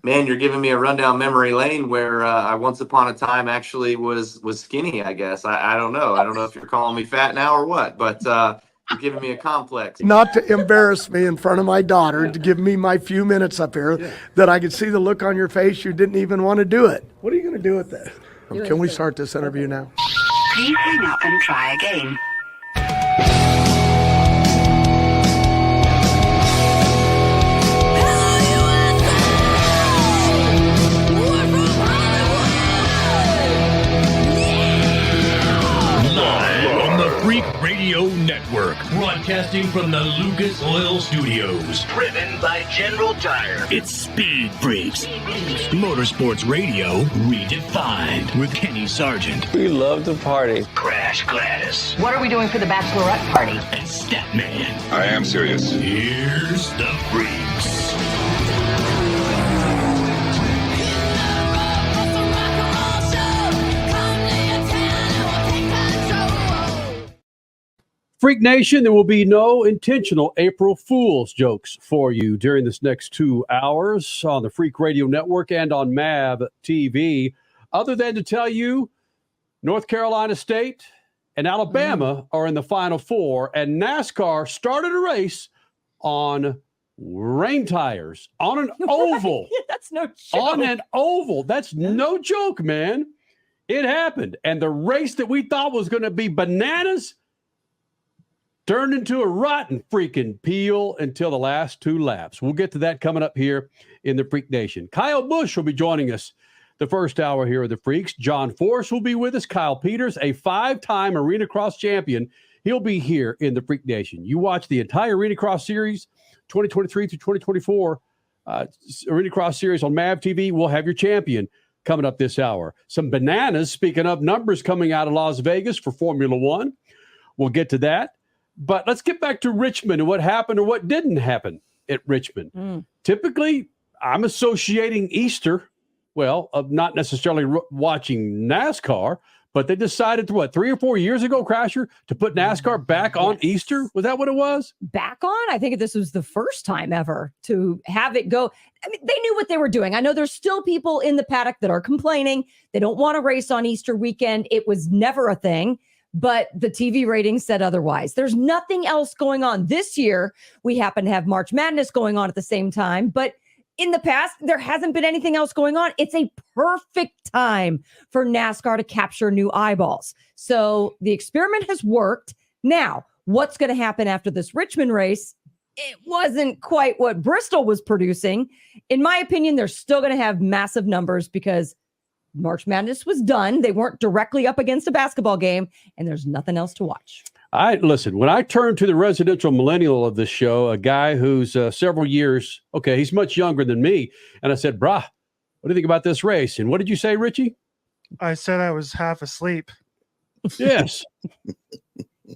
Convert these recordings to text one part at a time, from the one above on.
Man, you're giving me a rundown memory lane where I once upon a time actually was skinny, I guess. I don't know. I don't know if you're calling me fat now or what, but you're giving me a complex. Not to embarrass me in front of my daughter, to give me my few minutes up here, that I could see the look on your face. You didn't even want to do it. What are you going to do with that? Can we start this interview now? Please hang up and try again. Freak Radio Network, broadcasting from the Lucas Oil Studios. Driven by General Tire. It's Speed Freaks. Motorsports Radio redefined with Kenny Sargent. We love to party. Crash Gladys. What are we doing for the bachelorette party? And Statman. I am serious. Here's the Freaks. Freak Nation, there will be no intentional April Fool's jokes for you during this next 2 hours on the Freak Radio Network and on MAV TV, other than to tell you North Carolina State and Alabama are in the Final Four, and NASCAR started a race on rain tires, on an oval. That's no joke. On an oval. That's no joke, man. It happened. And the race that we thought was going to be bananas turned into a rotten freaking peel until the last 2 laps. We'll get to that coming up here in the Freak Nation. Kyle Busch will be joining us the first hour here of the Freaks. John Force will be with us. Kyle Peters, a 5-time Arenacross champion. He'll be here in the Freak Nation. You watch the entire Arenacross series, 2023 through 2024 Arenacross series on MAV TV. We'll have your champion coming up this hour. Some bananas, speaking of numbers coming out of Las Vegas for Formula One. We'll get to that. But let's get back to Richmond and what happened or what didn't happen at Richmond. Typically, I'm associating Easter, well, of not necessarily watching NASCAR, but they decided to, 3 or 4 years ago, Crasher, to put NASCAR back on Easter? Was that what it was? Back on? I think this was the first time ever to have it go. I mean, they knew what they were doing. I know there's still people in the paddock that are complaining. They don't want to race on Easter weekend. It was never a thing. But the TV ratings said otherwise. There's nothing else going on. This year, we happen to have March Madness going on at the same time. But in the past, there hasn't been anything else going on. It's a perfect time for NASCAR to capture new eyeballs. So the experiment has worked. Now, what's going to happen after this Richmond race? It wasn't quite what Bristol was producing. In my opinion, they're still going to have massive numbers because March Madness was done. They weren't directly up against a basketball game, and there's nothing else to watch. Listen, when I turned to the residential millennial of this show, a guy who's several years, he's much younger than me, and I said, brah, what do you think about this race? And what did you say, Richie? I said I was half asleep. Yes.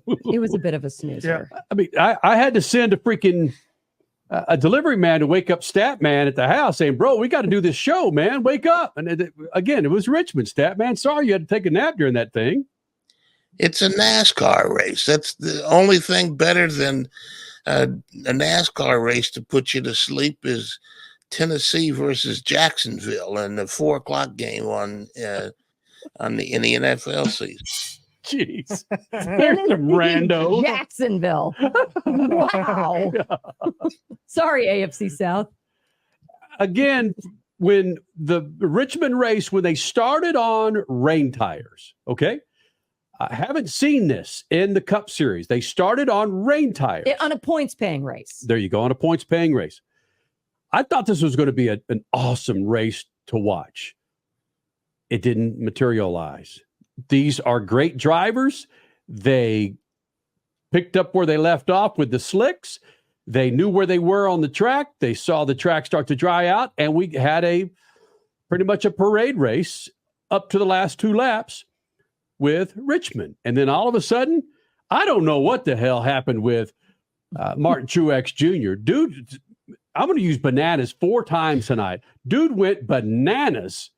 It was a bit of a snoozer. Yeah. I mean, I had to send a freaking a delivery man to wake up Statman at the house saying, bro, we got to do this show, man. Wake up. And it was Richmond, Statman. Sorry you had to take a nap during that thing. It's a NASCAR race. That's the only thing better than a NASCAR race to put you to sleep is Tennessee versus Jacksonville and the 4:00 game in the NFL season. Jeez. There's some rando. Jacksonville. Wow. Sorry, AFC South. Again, when the Richmond race, when they started on rain tires, okay? I haven't seen this in the Cup Series. They started on rain tires. On a points-paying race. There you go, on a points-paying race. I thought this was going to be an awesome race to watch. It didn't materialize. These are great drivers. They picked up where they left off with the slicks. They knew where they were on the track. They saw the track start to dry out, and we had pretty much a parade race up to the last 2 laps with Richmond. And then all of a sudden, I don't know what the hell happened with Martin Truex Jr. Dude, I'm going to use bananas 4 times tonight. Dude went bananas.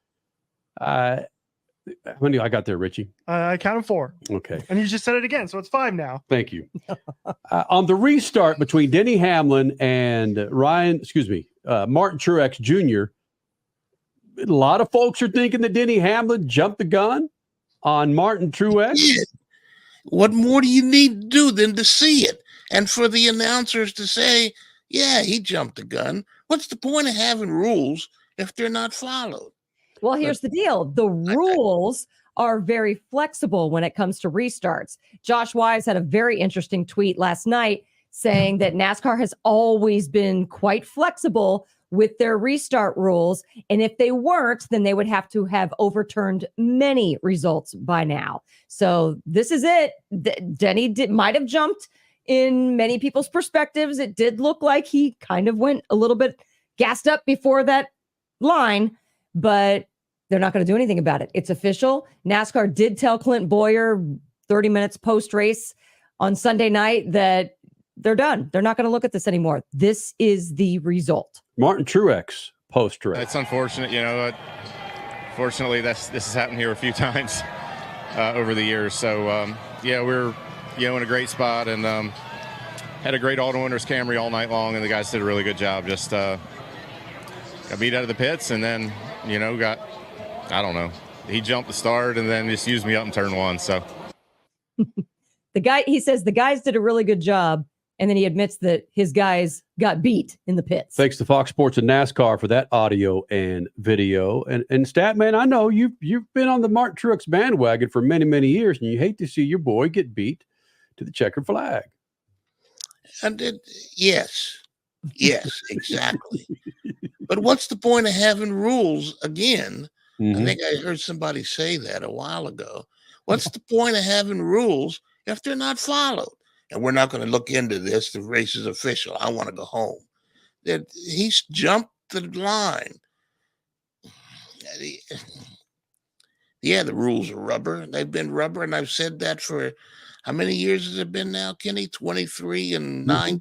How many I got there, Richie? I counted 4. Okay. And you just said it again, so it's 5 now. Thank you. On the restart between Denny Hamlin and Martin Truex Jr., a lot of folks are thinking that Denny Hamlin jumped the gun on Martin Truex. What more do you need to do than to see it? And for the announcers to say, yeah, he jumped the gun. What's the point of having rules if they're not followed? Well, here's the deal. The rules are very flexible when it comes to restarts. Josh Wise had a very interesting tweet last night saying that NASCAR has always been quite flexible with their restart rules. And if they weren't, then they would have to have overturned many results by now. So this is it. Denny might have jumped in many people's perspectives. It did look like he kind of went a little bit gassed up before that line, but they're not going to do anything about it. It's official. NASCAR did tell Clint Boyer 30 minutes post-race on Sunday night that they're done. They're not going to look at this anymore. This is the result. Martin Truex post-race. It's unfortunate, fortunately, this has happened here a few times over the years. So, we're, in a great spot and had a great auto owners Camry all night long, and the guys did a really good job. Just got beat out of the pits, and then, he jumped the start and then just used me up in turn one. So he says the guys did a really good job. And then he admits that his guys got beat in the pits. Thanks to Fox Sports and NASCAR for that audio and video. And Statman, I know you've been on the Martin Truex bandwagon for many, many years, and you hate to see your boy get beat to the checkered flag. And yes, exactly. But what's the point of having rules again? I think I heard somebody say that a while ago. What's the point of having rules if they're not followed? And we're not going to look into this. The race is official. I want to go home. That he's jumped the line. Yeah, the rules are rubber. They've been rubber, and I've said that for how many years has it been now, Kenny? 23 and 9/10.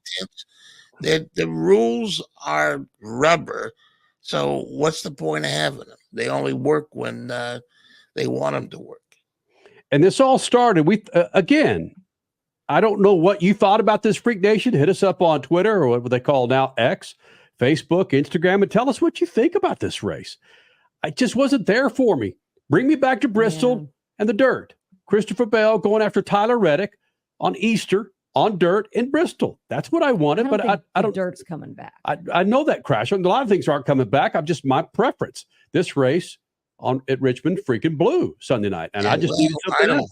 The rules are rubber. So what's the point of having them? They only work when they want them to work. And this all started with, again, I don't know what you thought about this, Freak Nation. Hit us up on Twitter, or what they call now X, Facebook, Instagram, and tell us what you think about this race. It just wasn't there for me. Bring me back to Bristol and the dirt. Christopher Bell going after Tyler Reddick on Easter on dirt in Bristol. That's what I wanted, but I don't. Dirt's coming back. I know that, Crash. A lot of things aren't coming back. I'm just my preference. This race at Richmond freaking blew Sunday night, and I just needed something else.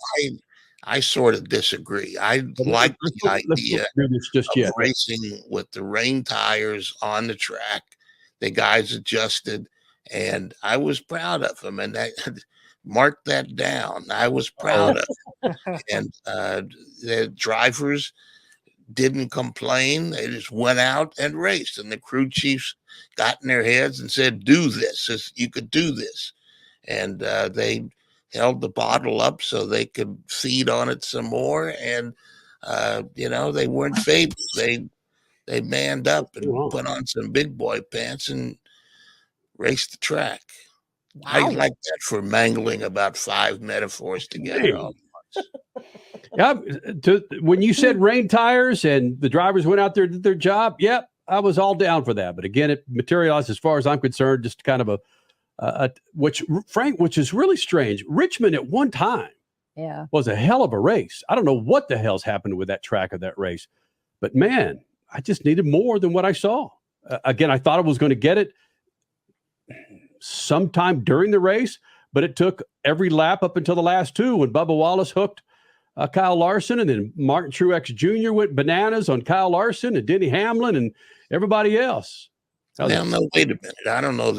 I sort of disagree. I like the idea of racing with the rain tires on the track. The guys adjusted, and I was proud of them. And mark that down. I was proud of them. And the drivers didn't complain. They just went out and raced. And the crew chiefs got in their heads and said, do this. You could do this. And they held the bottle up so they could feed on it some more. And, they weren't babies. They manned up and put on some big boy pants and raced the track. Wow. I like that for mangling about 5 metaphors together. Yeah, when you said rain tires and the drivers went out there and did their job, yep, I was all down for that. But again, it materialized, as far as I'm concerned, just kind of which is really strange. Richmond at one time was a hell of a race. I don't know what the hell's happened with that track of that race, but man, I just needed more than what I saw. Again, I thought I was going to get it sometime during the race, but it took every lap up until the last two when Bubba Wallace hooked Kyle Larson, and then Martin Truex Jr. went bananas on Kyle Larson and Denny Hamlin and everybody else. Now, no, wait a minute. I don't know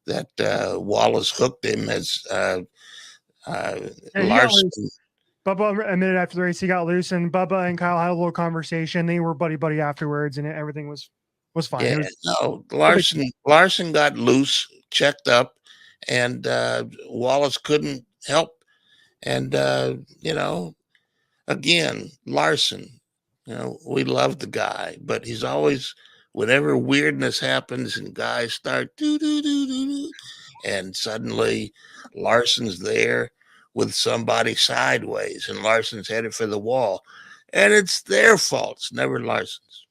that Wallace hooked him as Larson. Bubba, a minute after the race, he got loose, and Bubba and Kyle had a little conversation. They were buddy afterwards, and everything was fine. Yeah, Larson got loose, checked up, and Wallace couldn't help. And again, Larson, we love the guy, but he's always, whenever weirdness happens and guys start do, and suddenly Larson's there with somebody sideways, and Larson's headed for the wall, and it's their fault. It's never Larson's.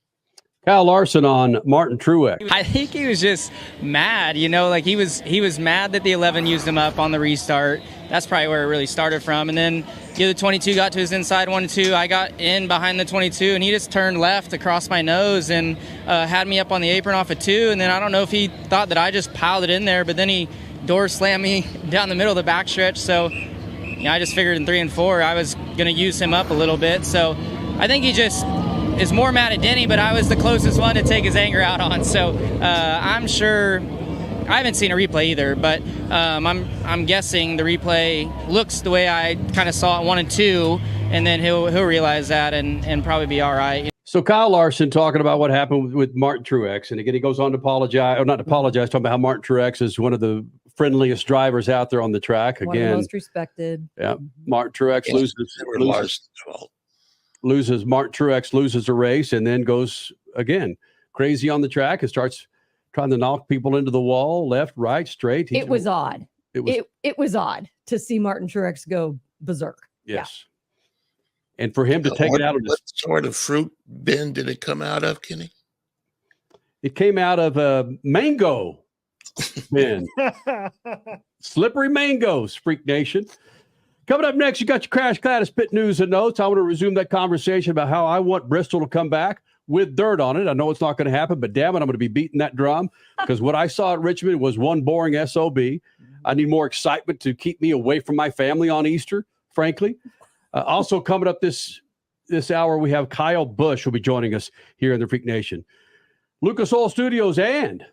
Kyle Larson on Martin Truex. I think he was just mad, you know, like he was mad that the 11 used him up on the restart. That's probably where it really started from. And then the other 22 got to his inside 1-2. I got in behind the 22, and he just turned left across my nose and had me up on the apron off of 2. And then I don't know if he thought that I just piled it in there, but then he door slammed me down the middle of the backstretch. So, you know, I just figured in 3 and 4 I was going to use him up a little bit. So I think he just is more mad at Denny, but I was the closest one to take his anger out on. So I'm sure, I haven't seen a replay either, but I'm guessing the replay looks the way I kind of saw it 1 and 2, and then he'll realize that and probably be all right. So Kyle Larson talking about what happened with Martin Truex, and again he goes on to apologize, or not apologize, talking about how Martin Truex is one of the friendliest drivers out there on the track. Again, one of the most respected. Yeah, Martin Truex loses. Martin Truex loses a race and then goes again crazy on the track and starts trying to knock people into the wall, left, right, straight. It was odd. It was odd to see Martin Truex go berserk. Yes. Yeah. And for him to take it out of what sort of fruit bin did it come out of, Kenny? It came out of a mango bin. Slippery mangoes, Freak Nation. Coming up next, you got your Crash Gladys Pit News and Notes. I want to resume that conversation about how I want Bristol to come back with dirt on it. I know it's not going to happen, but damn it, I'm going to be beating that drum because what I saw at Richmond was one boring SOB. I need more excitement to keep me away from my family on Easter, frankly. Also coming up this hour, we have Kyle Busch will be joining us here in the Freak Nation. Lucas Oil Studios and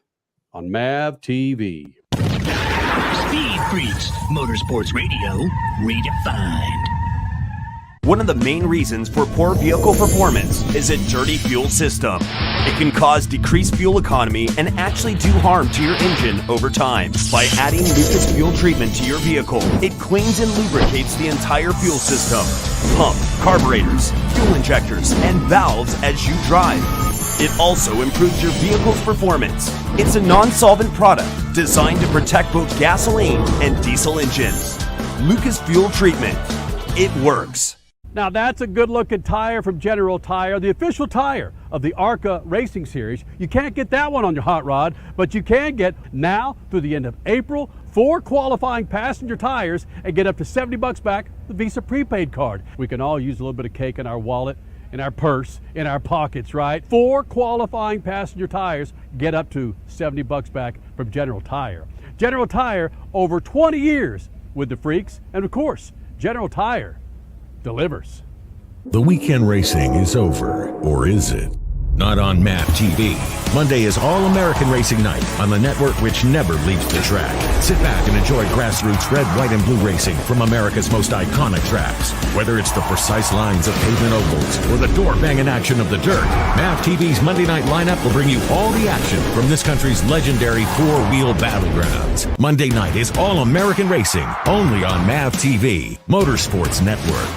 on MAV TV. Speed Freaks, Motorsports Radio, redefined. One of the main reasons for poor vehicle performance is a dirty fuel system. It can cause decreased fuel economy and actually do harm to your engine over time. By adding Lucas fuel treatment to your vehicle, it cleans and lubricates the entire fuel system. Pump, carburetors, fuel injectors, and valves as you drive. It also improves your vehicle's performance. It's a non-solvent product designed to protect both gasoline and diesel engines. Lucas Fuel Treatment. It works. Now that's a good-looking tire from General Tire, the official tire of the ARCA Racing Series. You can't get that one on your hot rod, but you can get now through the end of April 4 qualifying passenger tires and get up to $70 back the Visa prepaid card. We can all use a little bit of cake in our wallet, in our purse, in our pockets, right? 4 qualifying passenger tires get up to $70 back from General Tire. General Tire, over 20 years with the Freaks, and of course, General Tire delivers. The weekend racing is over, or is it? Not on MAP TV. Monday is All-American Racing Night on the network which never leaves the track. Sit back and enjoy grassroots red, white, and blue racing from America's most iconic tracks. Whether it's the precise lines of pavement ovals or the door-banging action of the dirt, MAP TV's Monday night lineup will bring you all the action from this country's legendary four-wheel battlegrounds. Monday night is All-American Racing, only on MAP TV, Motorsports Network.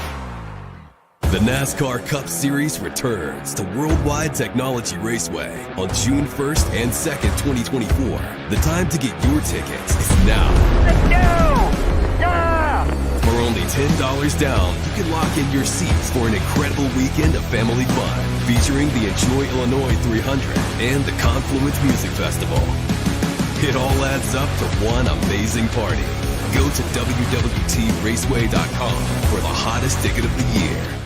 The NASCAR Cup Series returns to Worldwide Technology Raceway on June 1st and 2nd, 2024. The time to get your tickets is now. Let's go! Yeah! For only $10 down, you can lock in your seats for an incredible weekend of family fun, featuring the Enjoy Illinois 300 and the Confluence Music Festival. It all adds up to one amazing party. Go to www.raceway.com for the hottest ticket of the year.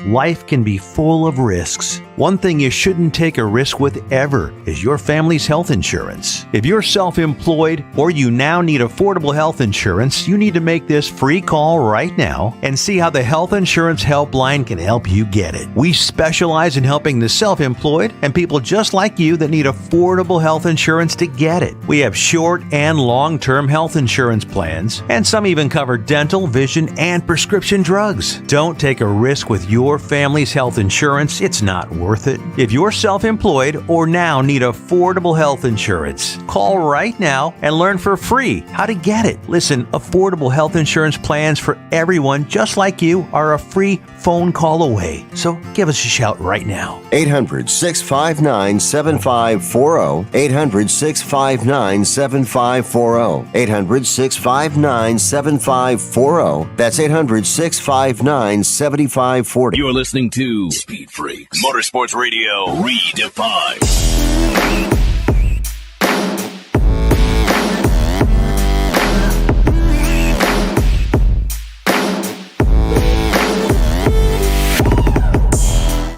Life can be full of risks. One thing you shouldn't take a risk with ever is your family's health insurance. If you're self-employed or you now need affordable health insurance, you need to make this free call right now and see how the Health Insurance Helpline can help you get it. We specialize in helping the self-employed and people just like you that need affordable health insurance to get it. We have short and long-term health insurance plans, and some even cover dental, vision, and prescription drugs. Don't take a risk with your family's health insurance. It's not worth it. If you're self-employed or now need affordable health insurance, call right now and learn for free how to get it. Listen, affordable health insurance plans for everyone just like you are a free phone call away. So give us a shout right now. 800-659-7540. 800-659-7540. 800-659-7540. That's 800-659-7540. You're listening to Speed Freaks, Motorsport Motorsports Radio redefined.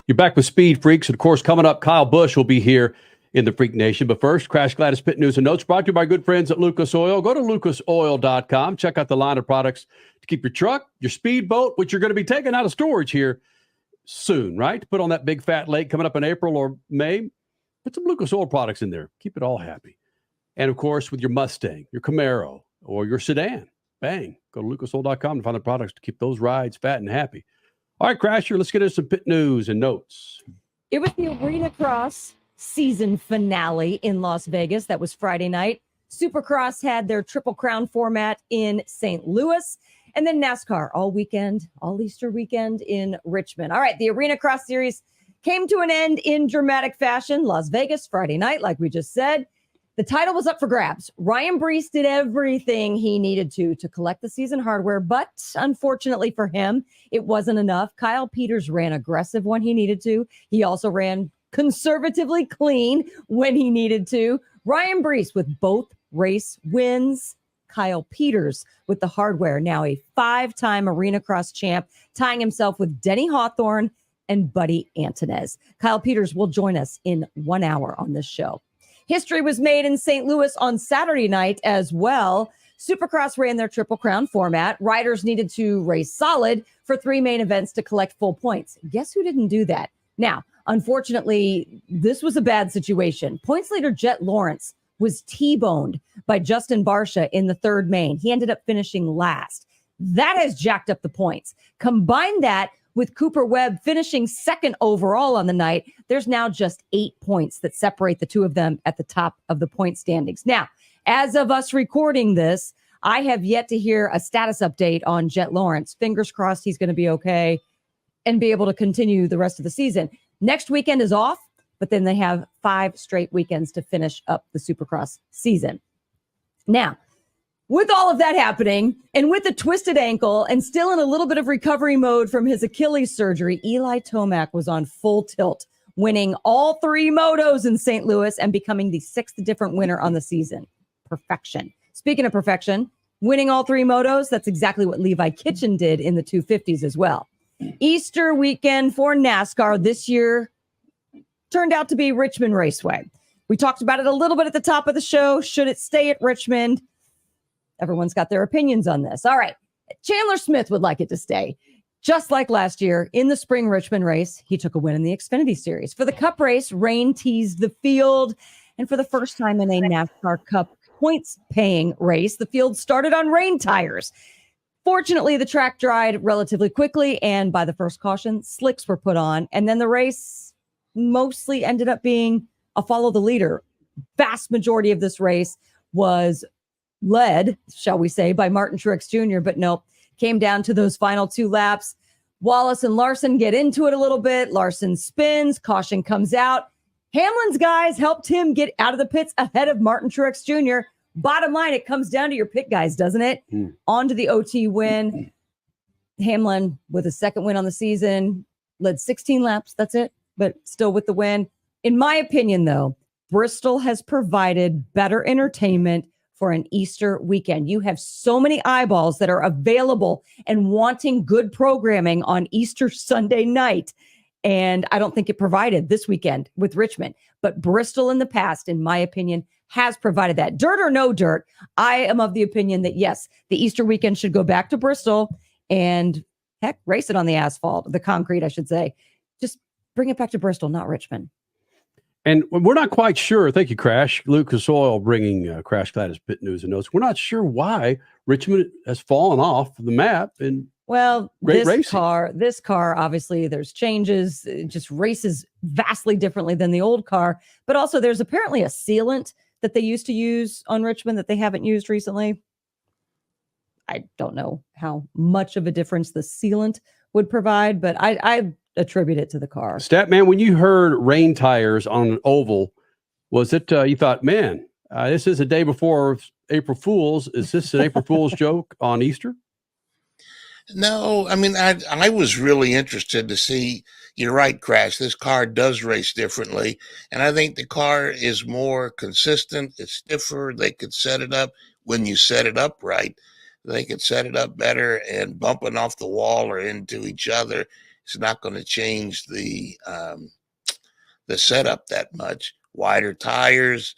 You're back with Speed Freaks. And of course, coming up, Kyle Busch will be here in the Freak Nation. But first, Crash Gladys Pit News and Notes brought to you by good friends at Lucas Oil. Go to lucasoil.com. Check out the line of products to keep your truck, your speedboat, which you're going to be taking out of storage here soon, right? Put on that big fat lake coming up in April or May. Put some Lucas Oil products in there. Keep it all happy. And of course, with your Mustang, your Camaro, or your sedan, bang, go to lucasoil.com to find the products to keep those rides fat and happy. All right, Crasher, let's get into some pit news and notes. It was the Arenacross season finale in Las Vegas. That was Friday night. Supercross had their Triple Crown format in St. Louis. And then NASCAR all weekend, all Easter weekend in Richmond. All right, the Arenacross series came to an end in dramatic fashion. Las Vegas, Friday night, like we just said. The title was up for grabs. Ryan Brees did everything he needed to collect the season hardware, but unfortunately for him, it wasn't enough. Kyle Peters ran aggressive when he needed to. He also ran conservatively clean when he needed to. Ryan Brees with both race wins. Kyle Peters with the hardware, now a 5-time Arenacross champ, tying himself with Denny Hawthorne and Buddy Antunez. Kyle Peters will join us in 1 hour on this show. History was made in St. Louis on Saturday night as well. Supercross ran their Triple Crown format. Riders needed to race solid for 3 main events to collect full points. Guess who didn't do that? Now, unfortunately, this was a bad situation. Points leader Jet Lawrence was T-boned by Justin Barcia in the 3rd main. He ended up finishing last. That has jacked up the points. Combine that with Cooper Webb finishing 2nd overall on the night, there's now just 8 points that separate the two of them at the top of the point standings. Now, as of us recording this, I have yet to hear a status update on Jet Lawrence. Fingers crossed he's going to be okay and be able to continue the rest of the season. Next weekend is off, but then they have 5 straight weekends to finish up the Supercross season. Now, with all of that happening, and with a twisted ankle and still in a little bit of recovery mode from his Achilles surgery, Eli Tomac was on full tilt, winning all 3 motos in St. Louis and becoming the 6th different winner on the season. Perfection. Speaking of perfection, winning all 3 motos, that's exactly what Levi Kitchen did in the 250s as well. Easter weekend for NASCAR this year turned out to be Richmond Raceway. We talked about it a little bit at the top of the show. Should it stay at Richmond? Everyone's got their opinions on this. All right. Chandler Smith would like it to stay. Just like last year in the spring Richmond race, he took a win in the Xfinity Series. For the Cup race, rain teased the field. And for the first time in a NASCAR Cup points-paying race, the field started on rain tires. Fortunately, the track dried relatively quickly, and by the first caution, slicks were put on. And then the race mostly ended up being a follow the leader. Vast majority of this race was led, shall we say, by Martin Truex Jr., but nope, came down to those final 2 laps. Wallace and Larson get into it a little bit. Larson spins, caution comes out. Hamlin's guys helped him get out of the pits ahead of Martin Truex Jr. Bottom line, it comes down to your pit guys, doesn't it? On to the OT win. Hamlin with a 2nd win on the season, led 16 laps, that's it, but still with the win. In my opinion, though, Bristol has provided better entertainment for an Easter weekend. You have so many eyeballs that are available and wanting good programming on Easter Sunday night. And I don't think it provided this weekend with Richmond. But Bristol in the past, in my opinion, has provided that. Dirt or no dirt, I am of the opinion that, yes, the Easter weekend should go back to Bristol and, heck, race it on the asphalt, the concrete, I should say. Just bring it back to Bristol, not Richmond. And we're not quite sure. Thank you, Crash. Lucas Oil bringing Crash Gladys Pit News and Notes. We're not sure why Richmond has fallen off the map. And well, this car, obviously there's changes. It just races vastly differently than the old car. But also there's apparently a sealant that they used to use on Richmond that they haven't used recently. I don't know how much of a difference the sealant would provide, but I attribute it to the car. Statman, when you heard rain tires on an oval, was it you thought, man, this is a day before April Fool's. Is this an April Fool's joke on Easter? No, I mean, I was really interested to see, you're right, Crash. This car does race differently. And I think the car is more consistent. It's stiffer. They could set it up when you set it up right. They could set it up better, and bumping off the wall or into each other, it's not going to change the setup that much. Wider tires,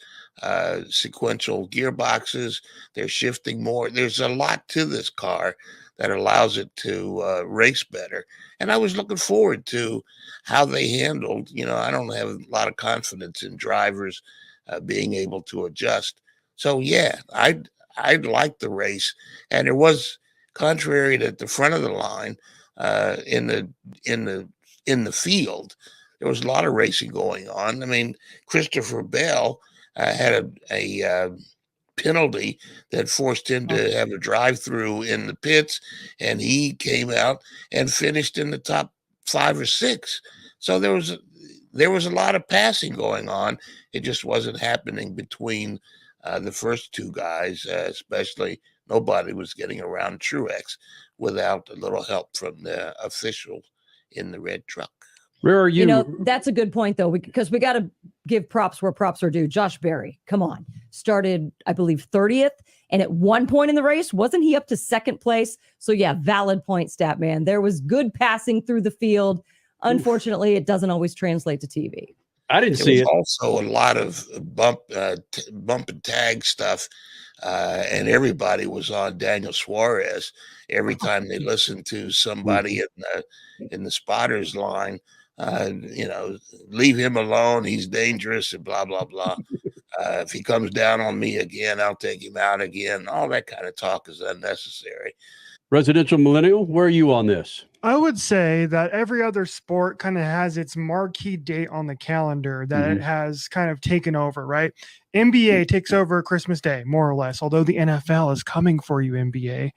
sequential gearboxes, they're shifting more. There's a lot to this car that allows it to race better. And I was looking forward to how they handled, I don't have a lot of confidence in drivers being able to adjust. So yeah, I liked the race, and it was contrary to the front of the line in the field. There was a lot of racing going on. I mean, Christopher Bell had a penalty that forced him to have a drive-through in the pits, and he came out and finished in the top 5 or 6. So there was a lot of passing going on. It just wasn't happening between the first 2 guys, especially. Nobody was getting around Truex without a little help from the official in the red truck. Where are you? That's a good point, though, because we got to give props where props are due. Josh Berry, come on. Started, I believe, 30th. And at one point in the race, wasn't he up to 2nd place? So, yeah, valid point, stat man. There was good passing through the field. Unfortunately, it doesn't always translate to TV. I didn't see it. Also, a lot of bump and tag stuff, and everybody was on Daniel Suarez every time they listened to somebody in the spotters line. Leave him alone. He's dangerous, and blah blah blah. If he comes down on me again, I'll take him out again. All that kind of talk is unnecessary. Residential Millennial, where are you on this? I would say that every other sport kind of has its marquee date on the calendar that it has kind of taken over, right? NBA takes over Christmas Day, more or less, although the NFL is coming for you, NBA.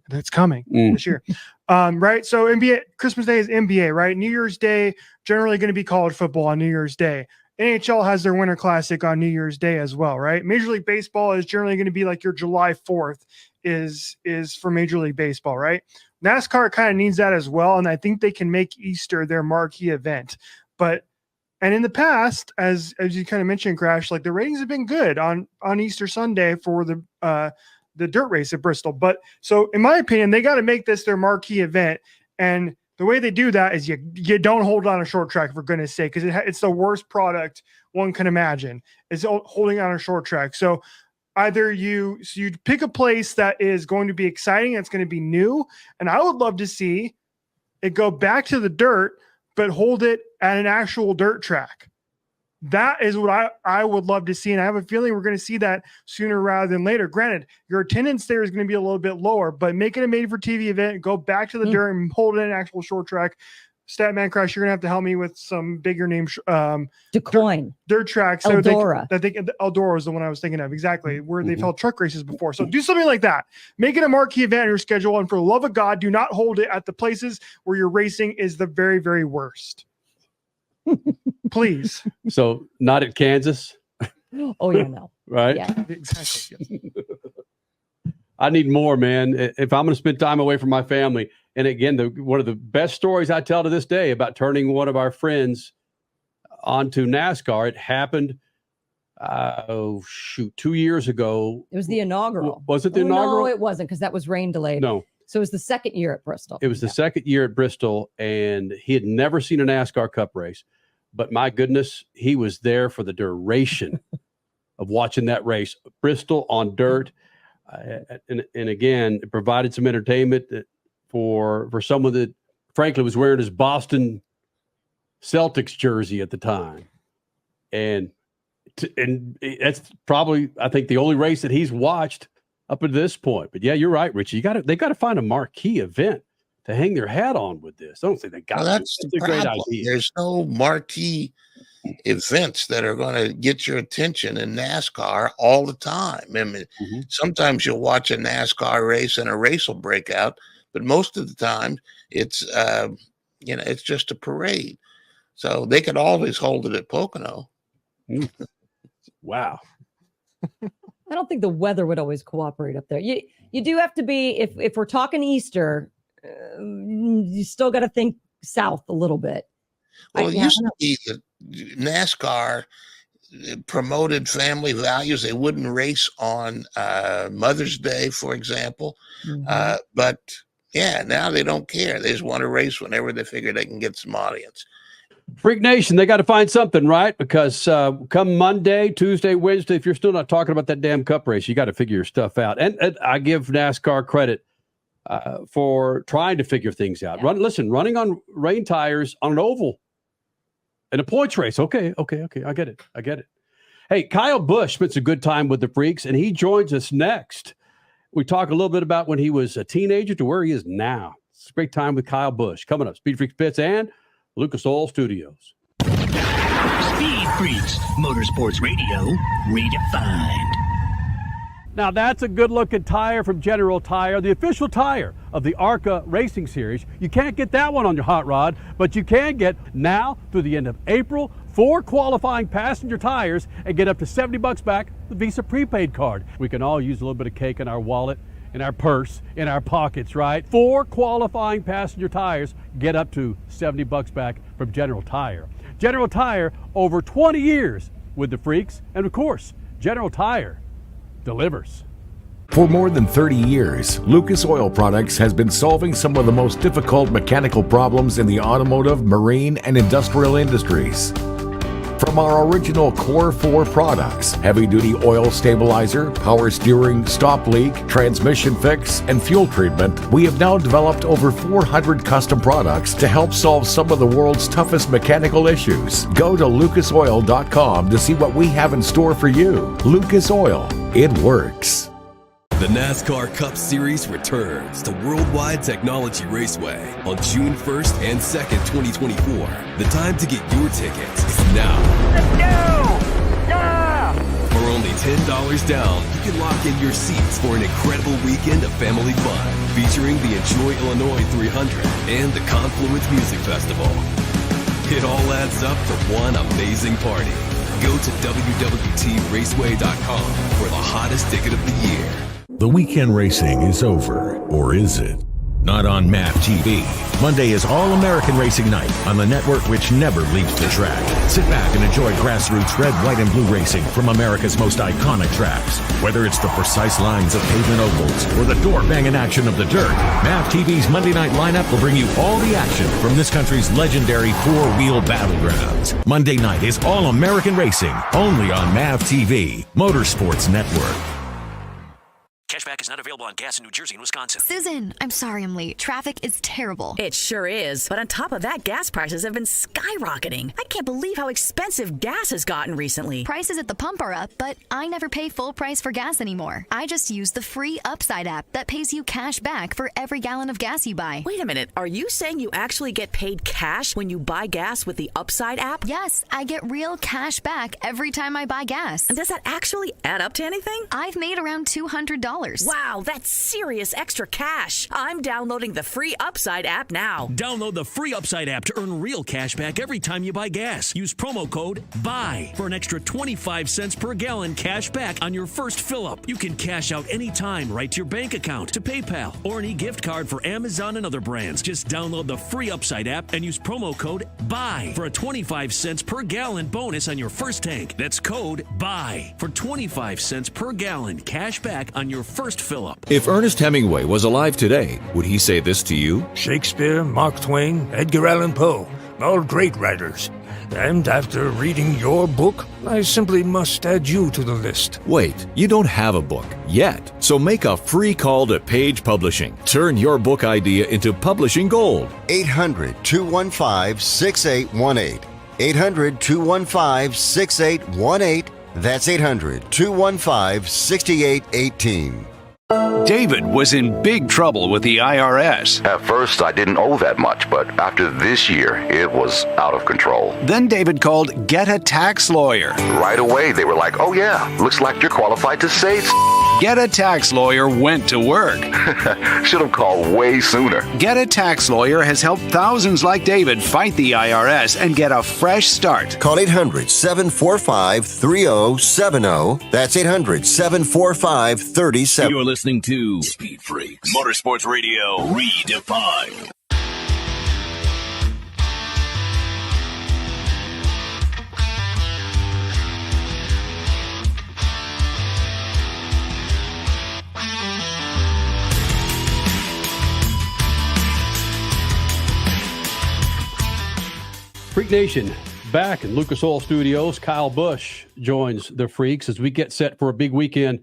That's coming this year. Right? So NBA, Christmas Day is NBA, right? New Year's Day, generally going to be college football on New Year's Day. NHL has their Winter Classic on New Year's Day as well, right? Major League Baseball is generally going to be like your July 4th is for Major League Baseball, right? NASCAR kind of needs that as well, and I think they can make Easter their marquee event. And in the past, as you kind of mentioned, Crash, like the ratings have been good on Easter Sunday for the dirt race at Bristol. But so in my opinion, they got to make this their marquee event. And the way they do that is you don't hold on a short track, for goodness sake, because it's the worst product one can imagine. It's holding on a short track. So either you pick a place that is going to be exciting, it's going to be new, and I would love to see it go back to the dirt, but hold it at an actual dirt track. That is what I would love to see, and I have a feeling we're going to see that sooner rather than later. Granted, your attendance there is going to be a little bit lower, but make it a made-for-TV event, go back to the dirt and hold it in an actual short track. Statman Crash, you're going to have to help me with some bigger name DeCoin. Dirt tracks. Eldora. Eldora is the one I was thinking of, exactly, where they've held truck races before. So do something like that. Make it a marquee event on your schedule, and for the love of God, do not hold it at the places where your racing is the very, very worst. Please. So not at Kansas. Oh yeah, no. Right? Yeah. Exactly. Yes. I need more, man. If I'm going to spend time away from my family. And again, one of the best stories I tell to this day about turning one of our friends onto NASCAR, it happened, 2 years ago. It was the inaugural. Was it the inaugural? No, it wasn't, because that was rain delayed. No. So it was the second year at Bristol. It was the second year at Bristol, and he had never seen a NASCAR Cup race. But my goodness, he was there for the duration of watching that race. Bristol on dirt. And again, it provided some entertainment for someone that, frankly, was wearing his Boston Celtics jersey at the time. And that's probably, I think, the only race that he's watched up at this point. But yeah, you're right, Richie. They got to find a marquee event to hang their hat on with this. I don't think they got that's a problem. Great idea. There's no marquee events that are going to get your attention in NASCAR all the time. I mean, sometimes you'll watch a NASCAR race and a race will break out, but most of the time it's it's just a parade. So they could always hold it at Pocono. Wow. I don't think the weather would always cooperate up there. You do have to be, if we're talking Easter, you still got to think south a little bit. Well, it used to be that NASCAR promoted family values. They wouldn't race on Mother's Day, for example. But yeah, now they don't care. They just want to race whenever they figure they can get some audience. Freak Nation, they got to find something, right? Because come Monday, Tuesday, Wednesday, if you're still not talking about that damn cup race, you got to figure your stuff out. And I give NASCAR credit for trying to figure things out. Running on rain tires on an oval in a points race. Okay. I get it. Hey, Kyle Busch spent a good time with the Freaks, and he joins us next. We talk a little bit about when he was a teenager to where he is now. It's a great time with Kyle Busch. Coming up, Speed Freaks Pits and Lucas Oil Studios. Speed Freaks, Motorsports Radio, redefined. Now, that's a good-looking tire from General Tire, the official tire of the ARCA Racing Series. You can't get that one on your hot rod, but you can get now through the end of April 4 qualifying passenger tires and get up to $70 back the Visa prepaid card. We can all use a little bit of cake in our wallet, in our purse, in our pockets, right? 4 qualifying passenger tires get up to $70 back from General Tire. General Tire, over 20 years with the Freaks, and of course, General Tire delivers. For more than 30 years, Lucas Oil Products has been solving some of the most difficult mechanical problems in the automotive, marine, and industrial industries. From our original Core 4 products, heavy-duty oil stabilizer, power steering, stop leak, transmission fix, and fuel treatment, we have now developed over 400 custom products to help solve some of the world's toughest mechanical issues. Go to lucasoil.com to see what we have in store for you. Lucas Oil, it works. The NASCAR Cup Series returns to Worldwide Technology Raceway on June 1st and 2nd, 2024. The time to get your tickets is now. Let's go! Yeah! For only $10 down, you can lock in your seats for an incredible weekend of family fun, featuring the Enjoy Illinois 300 and the Confluence Music Festival. It all adds up to one amazing party. Go to www.raceway.com for the hottest ticket of the year. The weekend racing is over, or is it? Not on MAP TV. Monday is All-American Racing Night on the network which never leaves the track. Sit back and enjoy grassroots red, white, and blue racing from America's most iconic tracks. Whether it's the precise lines of pavement ovals or the door-banging action of the dirt, MAP TV's Monday night lineup will bring you all the action from this country's legendary four-wheel battlegrounds. Monday night is All-American Racing, only on MAP TV, Motorsports Network. Cashback is not available on gas in New Jersey and Wisconsin. Susan, I'm sorry I'm late. Traffic is terrible. It sure is. But on top of that, gas prices have been skyrocketing. I can't believe how expensive gas has gotten recently. Prices at the pump are up, but I never pay full price for gas anymore. I just use the free Upside app that pays you cash back for every gallon of gas you buy. Wait a minute. Are you saying you actually get paid cash when you buy gas with the Upside app? Yes, I get real cash back every time I buy gas. And does that actually add up to anything? I've made around $200. Wow, that's serious extra cash. I'm downloading the free Upside app now. Download the free Upside app to earn real cash back every time you buy gas. Use promo code BUY for an extra 25 cents per gallon cash back on your first fill-up. You can cash out anytime right to your bank account, to PayPal, or an e-gift card for Amazon and other brands. Just download the free Upside app and use promo code BUY for a 25 cents per gallon bonus on your first tank. That's code BUY for 25 cents per gallon cash back on your first fill-up. If Ernest Hemingway was alive today, would he say this to you? Shakespeare, Mark Twain, Edgar Allan Poe, all great writers. And after reading your book, I simply must add you to the list. Wait, you don't have a book yet. So make a free call to Page Publishing. Turn your book idea into publishing gold. 800-215-6818. 800-215-6818. That's 800-215-6818. David was in big trouble with the IRS. At first, I didn't owe that much, but after this year, it was out of control. Then David called Get a Tax Lawyer. Right away, they were like, oh yeah, looks like you're qualified to save. Get a Tax Lawyer went to work. Should have called way sooner. Get a Tax Lawyer has helped thousands like David fight the IRS and get a fresh start. Call 800-745-3070. That's 800-745-3070. You're listening to Speed Freaks, Motorsports Radio, redefined. Freak Nation, back in Lucas Oil Studios. Kyle Busch joins the Freaks as we get set for a big weekend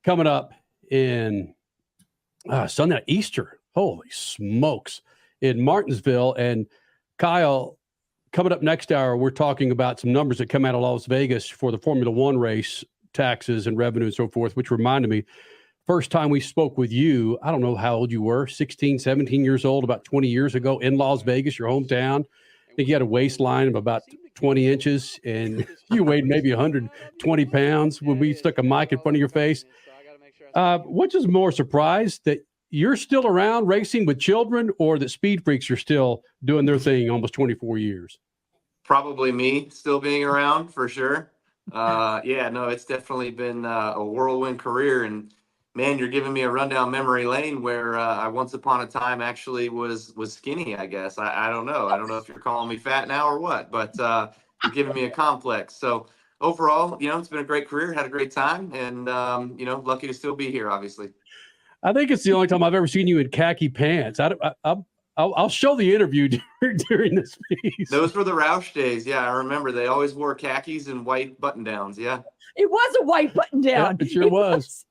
coming up in Sunday, Easter. Holy smokes. In Martinsville. And Kyle, coming up next hour, we're talking about some numbers that come out of Las Vegas for the Formula One race, taxes and revenue and so forth, which reminded me, first time we spoke with you, I don't know how old you were, 16, 17 years old, about 20 years ago in Las Vegas, your hometown. I think you had a waistline of about 20 inches and you weighed maybe 120 pounds when we stuck a mic in front of your face. Which is more surprised, that you're still around racing with children, or that SpeedFreaks are still doing their thing almost 24 years? Probably me still being around for sure. Yeah, no, it's definitely been a whirlwind career. And man, you're giving me a rundown memory lane where I once upon a time actually was skinny, I guess. I don't know. I don't know if you're calling me fat now or what, but you're giving me a complex. So overall, it's been a great career, had a great time, and, lucky to still be here, obviously. I think it's the only time I've ever seen you in khaki pants. I'll show the interview during this piece. Those were the Roush days. Yeah, I remember. They always wore khakis and white button-downs. Yeah. It was a white button down. Yeah, it sure was.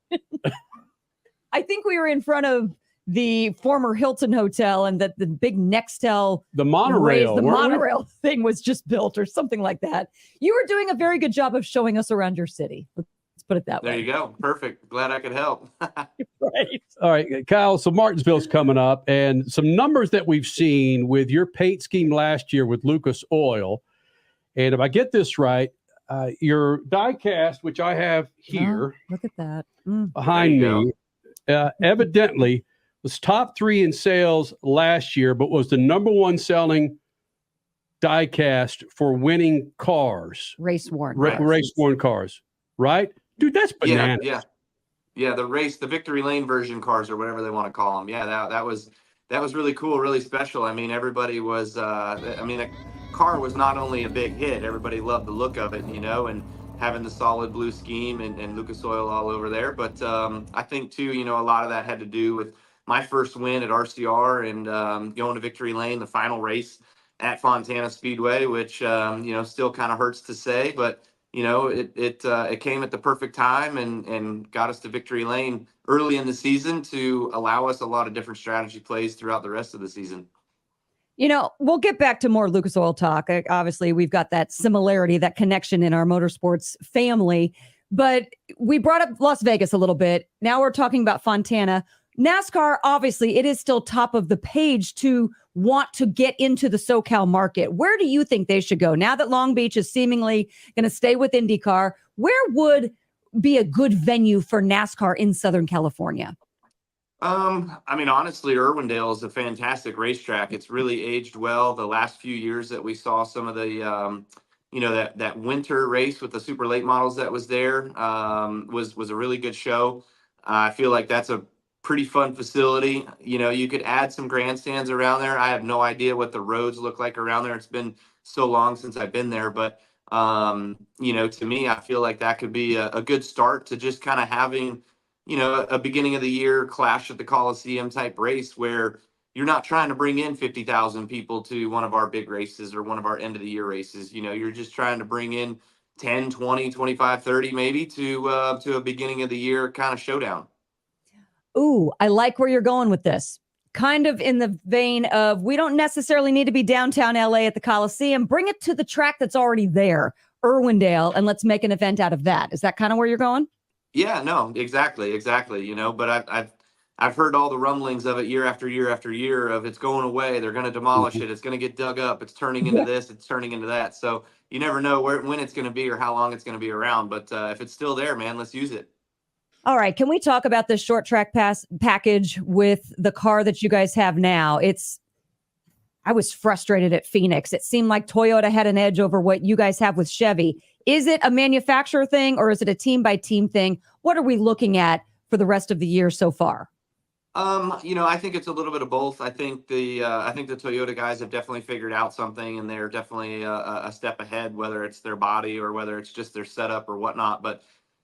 I think we were in front of the former Hilton Hotel, and that the big Nextel, the monorail thing was just built or something like that. You were doing a very good job of showing us around your city. Let's put it that way. There you go. Perfect. Glad I could help. Right. All right, Kyle, so Martinsville's coming up, and some numbers that we've seen with your paint scheme last year with Lucas Oil. And if I get this right, your die cast, which I have here, look at that behind me, evidently was top 3 in sales last year, but was the number 1 selling die cast for winning cars, race worn cars, right? Dude, that's bananas. Yeah. The Victory Lane version cars, or whatever they want to call them. Yeah, that was really cool, really special. I mean, everybody was. The car was not only a big hit. Everybody loved the look of it, and having the solid blue scheme and Lucas Oil all over there. But I think too, a lot of that had to do with my first win at RCR and going to Victory Lane, the final race at Fontana Speedway, which still kind of hurts to say, but it came at the perfect time and got us to Victory Lane early in the season to allow us a lot of different strategy plays throughout the rest of the season. We'll get back to more Lucas Oil talk. Obviously, we've got that similarity, that connection in our motorsports family, but we brought up Las Vegas a little bit. Now we're talking about Fontana. NASCAR, obviously, it is still top of the page to want to get into the SoCal market. Where do you think they should go? Now that Long Beach is seemingly going to stay with IndyCar, where would be a good venue for NASCAR in Southern California? Honestly, Irwindale is a fantastic racetrack. It's really aged well. The last few years that we saw some of the, that winter race with the super late models that was there was a really good show. I feel like that's a pretty fun facility. You could add some grandstands around there. I have no idea what the roads look like around there. It's been so long since I've been there, but to me, I feel like that could be a good start to just kind of having, a beginning of the year Clash at the Coliseum type race where you're not trying to bring in 50,000 people to one of our big races or one of our end of the year races. You're just trying to bring in 10, 20, 25, 30 maybe to a beginning of the year kind of showdown. Ooh, I like where you're going with this. Kind of in the vein of, we don't necessarily need to be downtown LA at the Coliseum. Bring it to the track that's already there, Irwindale, and let's make an event out of that. Is that kind of where you're going? Yeah, no, exactly. But I've heard all the rumblings of it year after year after year of it's going away. They're going to demolish it. It's going to get dug up. It's turning into this. It's turning into that. So you never know when it's going to be or how long it's going to be around. But if it's still there, man, let's use it. All right. Can we talk about this short track pass package with the car that you guys have now? I was frustrated at Phoenix. It seemed like Toyota had an edge over what you guys have with Chevy. Is it a manufacturer thing or is it a team by team thing? What are we looking at for the rest of the year so far? I think it's a little bit of both. I think the Toyota guys have definitely figured out something, and they're definitely a step ahead, whether it's their body or whether it's just their setup or whatnot. But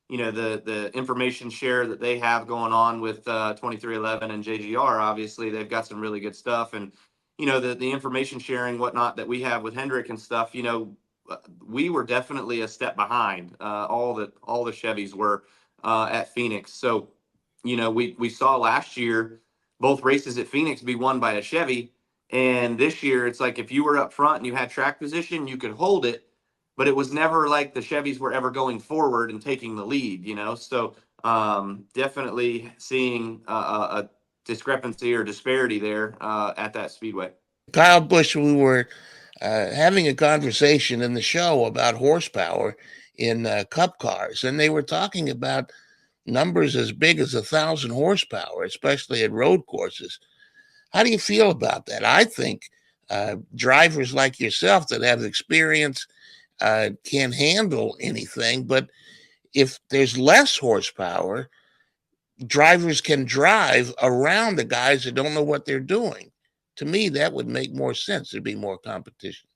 the information share that they have going on with 2311 and JGR, obviously they've got some really good stuff. And the information sharing, whatnot, that we have with Hendrick and stuff, we were definitely a step behind. All the Chevys were at Phoenix. So, we saw last year both races at Phoenix be won by a Chevy. And this year, it's like if you were up front and you had track position, you could hold it, but it was never like the Chevys were ever going forward and taking the lead, So definitely seeing a discrepancy or disparity there at that speedway. Kyle Busch, we were having a conversation in the show about horsepower in Cup cars, and they were talking about numbers as big as 1,000 horsepower, especially at road courses. How do you feel about that? I think drivers like yourself that have experience can handle anything, but if there's less horsepower, drivers can drive around the guys that don't know what they're doing. To me, that would make more sense. There'd be more competition.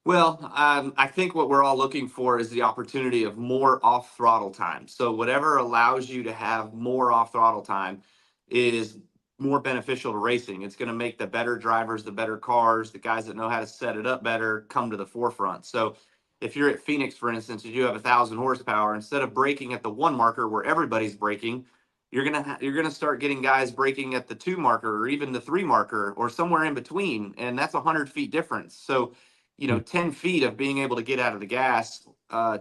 Well, I think what we're all looking for is the opportunity of more off-throttle time. So whatever allows you to have more off-throttle time is more beneficial to racing. It's going to make the better drivers, the better cars, the guys that know how to set it up better come to the forefront. So if you're at Phoenix, for instance, you have 1,000 horsepower, instead of braking at the 1 marker where everybody's braking, you're gonna start getting guys braking at the 2 marker or even the 3 marker or somewhere in between, and that's 100 feet difference. So 10 feet of being able to get out of the gas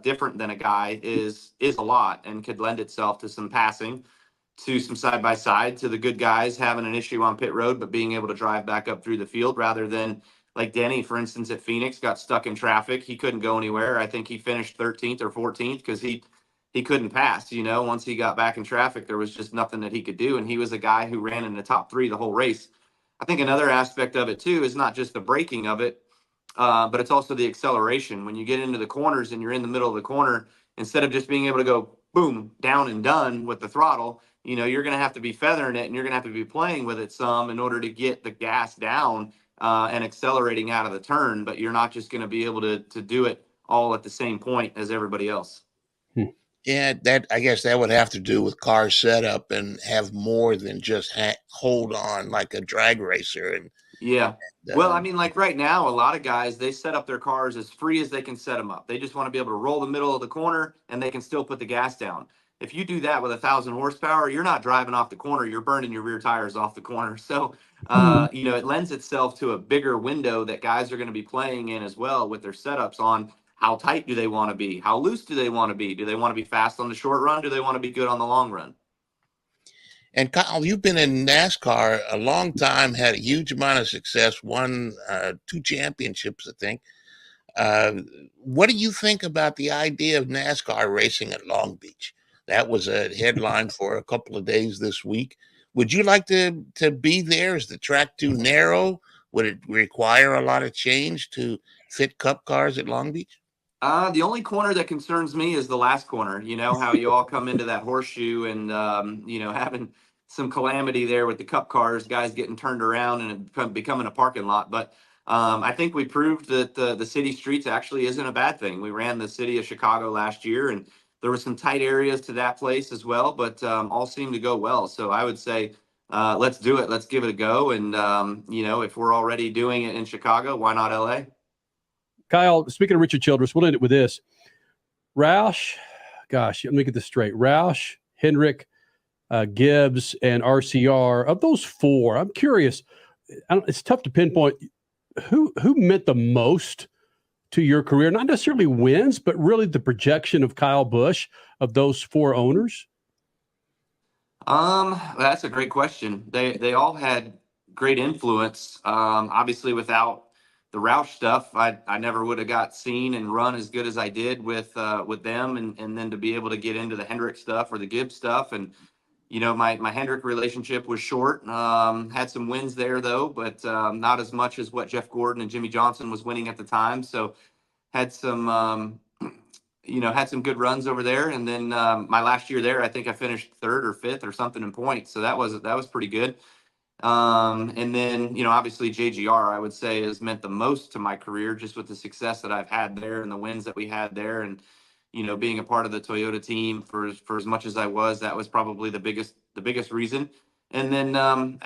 different than a guy is a lot, and could lend itself to some passing, to some side-by-side, to the good guys having an issue on pit road, but being able to drive back up through the field, rather than like Denny, for instance, at Phoenix, got stuck in traffic. He couldn't go anywhere. I think he finished 13th or 14th because he couldn't pass. Once he got back in traffic, there was just nothing that he could do. And he was a guy who ran in the top 3 the whole race. I think another aspect of it too is not just the braking of it, but it's also the acceleration. When you get into the corners and you're in the middle of the corner, instead of just being able to go boom, down and done with the throttle, you're going to have to be feathering it, and you're going to have to be playing with it some in order to get the gas down and accelerating out of the turn. But you're not just going to be able to do it all at the same point as everybody else. Yeah, I guess that would have to do with car setup and have more than just hold on like a drag racer. And yeah. Well, I mean, like right now, a lot of guys, they set up their cars as free as they can set them up. They just want to be able to roll the middle of the corner and they can still put the gas down. If you do that with 1,000 horsepower, you're not driving off the corner. You're burning your rear tires off the corner. So, it lends itself to a bigger window that guys are going to be playing in as well with their setups on how tight do they want to be? How loose do they want to be? Do they want to be fast on the short run? Do they want to be good on the long run? And Kyle, you've been in NASCAR a long time, had a huge amount of success, won 2 championships, I think. What do you think about the idea of NASCAR racing at Long Beach? That was a headline for a couple of days this week. Would you like to be there? Is the track too narrow? Would it require a lot of change to fit Cup cars at Long Beach? The only corner that concerns me is the last corner. How you all come into that horseshoe and, having some calamity there with the Cup cars, guys getting turned around and it becoming a parking lot. But I think we proved that the city streets actually isn't a bad thing. We ran the city of Chicago last year, and there were some tight areas to that place as well, but all seemed to go well. So I would say, let's do it. Let's give it a go. And, if we're already doing it in Chicago, why not LA? Kyle, speaking of Richard Childress, we'll end it with this. Roush, gosh, let me get this straight. Roush, Hendrick, Gibbs, and RCR, of those 4, I'm curious, it's tough to pinpoint who meant the most to your career, not necessarily wins, but really the projection of Kyle Busch of those 4 owners? That's a great question. They all had great influence. Obviously, without the Roush stuff, I never would have got seen and run as good as I did with them, and then to be able to get into the Hendrick stuff or the Gibbs stuff. And my Hendrick relationship was short. Had some wins there though, but not as much as what Jeff Gordon and Jimmy Johnson was winning at the time. So had some had some good runs over there. And then my last year there, I think I finished 3rd or 5th or something in points. So that was pretty good. And then, obviously JGR, I would say, has meant the most to my career, just with the success that I've had there and the wins that we had there. And, being a part of the Toyota team for as much as I was, that was probably the biggest reason. And then,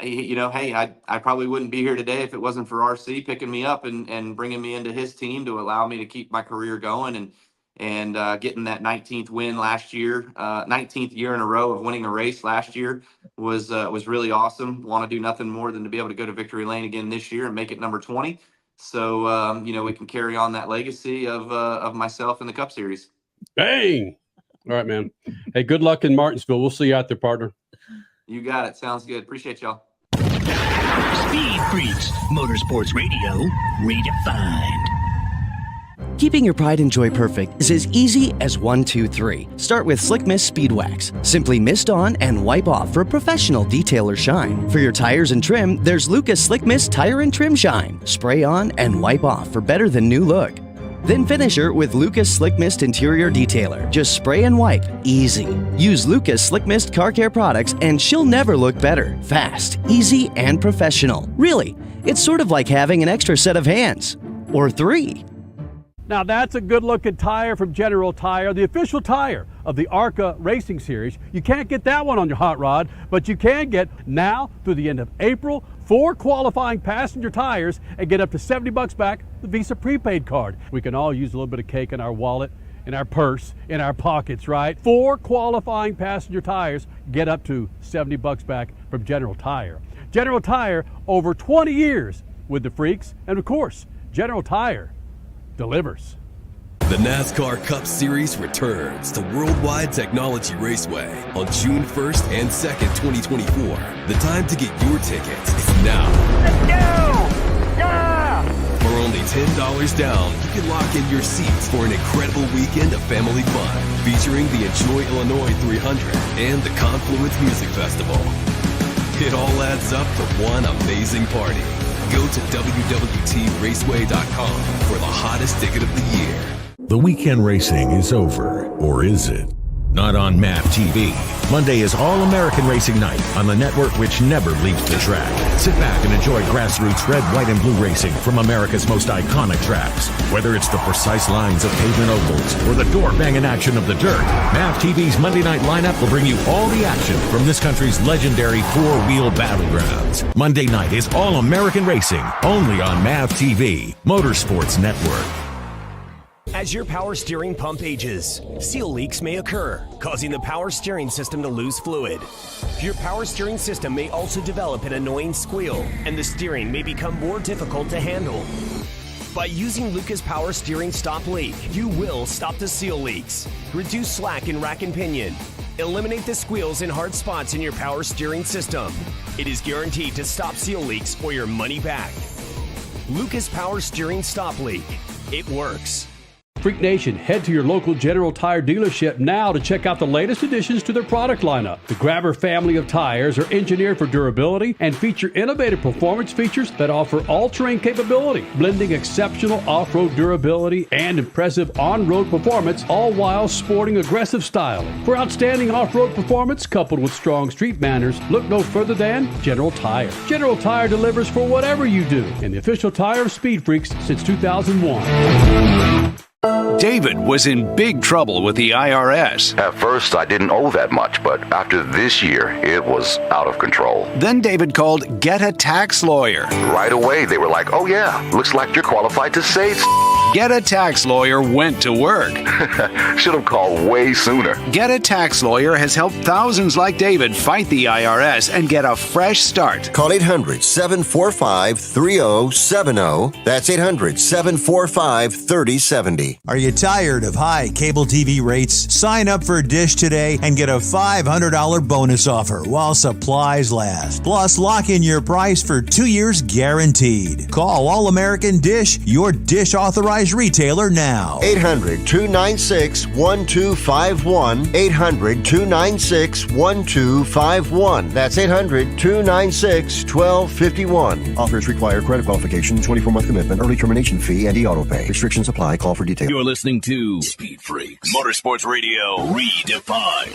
hey, I probably wouldn't be here today if it wasn't for RC picking me up and bringing me into his team to allow me to keep my career going and getting that 19th win last year, 19th year in a row of winning a race last year was really awesome. Want to do nothing more than to be able to go to victory lane again this year and make it number 20. So, we can carry on that legacy of myself in the Cup Series. Bang. All right, man. Hey, good luck in Martinsville. We'll see you out there, partner. You got it. Sounds good. Appreciate y'all. Speed Freaks, Motorsports Radio, redefined. Keeping your pride and joy perfect is as easy as 1, 2, 3. Start with Slick Mist Speed Wax. Simply mist on and wipe off for a professional detailer shine. For your tires and trim, there's Lucas Slick Mist Tire and Trim Shine. Spray on and wipe off for better than new look. Then finish her with Lucas Slick Mist Interior Detailer. Just spray and wipe. Easy. Use Lucas Slick Mist Car Care products and she'll never look better. Fast, easy, and professional. Really, it's sort of like having an extra set of hands. Or 3. Now that's a good-looking tire from General Tire, the official tire of the ARCA Racing Series. You can't get that one on your hot rod, but you can get now through the end of April 4 qualifying passenger tires and get up to $70 back the Visa prepaid card. We can all use a little bit of cake in our wallet, in our purse, in our pockets, right? 4 qualifying passenger tires get up to $70 back from General Tire. General Tire, over 20 years with the freaks, and of course, General Tire delivers. The NASCAR Cup Series returns to Worldwide Technology Raceway on June 1st and 2nd, 2024. The time to get your tickets is now. Let's go! Yeah! For only $10 down, you can lock in your seats for an incredible weekend of family fun featuring the Enjoy Illinois 300 and the Confluence Music Festival. It all adds up to one amazing party. Go to www.raceway.com for the hottest ticket of the year. The weekend racing is over, or is it? Not on MAP TV. Monday is All-American Racing Night on the network which never leaves the track. Sit back and enjoy grassroots red, white, and blue racing from America's most iconic tracks. Whether it's the precise lines of pavement ovals or the door-banging action of the dirt, MAP TV's Monday night lineup will bring you all the action from this country's legendary four-wheel battlegrounds. Monday night is All-American Racing, only on MAP TV, Motorsports Network. As your power steering pump ages, seal leaks may occur, causing the power steering system to lose fluid. Your power steering system may also develop an annoying squeal, and the steering may become more difficult to handle. By using Lucas Power Steering Stop Leak, you will stop the seal leaks, reduce slack in rack and pinion, eliminate the squeals and hard spots in your power steering system. It is guaranteed to stop seal leaks or your money back. Lucas Power Steering Stop Leak. It works. Freak Nation, head to your local General Tire dealership now to check out the latest additions to their product lineup. The Grabber family of tires are engineered for durability and feature innovative performance features that offer all-terrain capability, blending exceptional off-road durability and impressive on-road performance, all while sporting aggressive styling. For outstanding off-road performance coupled with strong street manners, look no further than General Tire. General Tire delivers for whatever you do, and the official tire of Speed Freaks since 2001. David was in big trouble with the IRS. At first, I didn't owe that much, but after this year, it was out of control. Then David called Get a Tax Lawyer. Right away, they were like, oh yeah, looks like you're qualified to say Get a Tax Lawyer went to work. Should have called way sooner. Get a Tax Lawyer has helped thousands like David fight the IRS and get a fresh start. Call 800-745-3070. That's 800-745-3070. Are you tired of high cable TV rates? Sign up for Dish today and get a $500 bonus offer while supplies last. Plus, lock in your price for 2 years guaranteed. Call All-American Dish, your Dish authorized retailer now. 800-296-1251. 800-296-1251. That's 800-296-1251. Offers require credit qualification, 24-month commitment, early termination fee, and e-auto pay. Restrictions apply. Call for details. You're listening to Speed Freaks, Motorsports Radio redefined.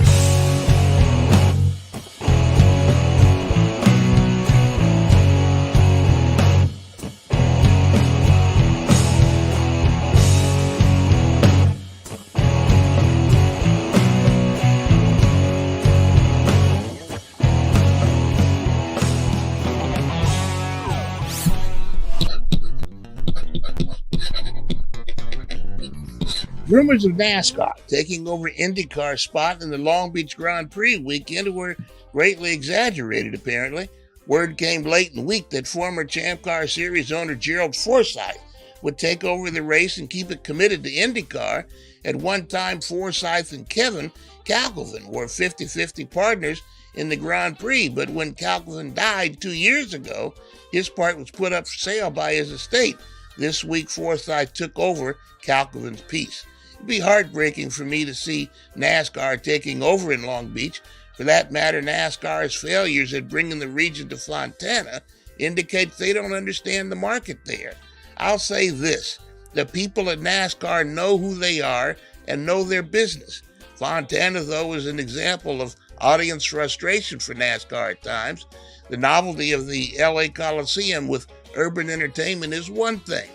Rumors of NASCAR taking over IndyCar's spot in the Long Beach Grand Prix weekend were greatly exaggerated, apparently. Word came late in the week that former Champ Car Series owner Gerald Forsythe would take over the race and keep it committed to IndyCar. At one time, Forsythe and Kevin Calhoun were 50-50 partners in the Grand Prix, but when Calhoun died 2 years ago, his part was put up for sale by his estate. This week, Forsythe took over Calhoun's piece. It'd be heartbreaking for me to see NASCAR taking over in Long Beach. For that matter, NASCAR's failures at bringing the region to Fontana indicates they don't understand the market there. I'll say this, the people at NASCAR know who they are and know their business. Fontana, though, is an example of audience frustration for NASCAR at times. The novelty of the LA Coliseum with urban entertainment is one thing,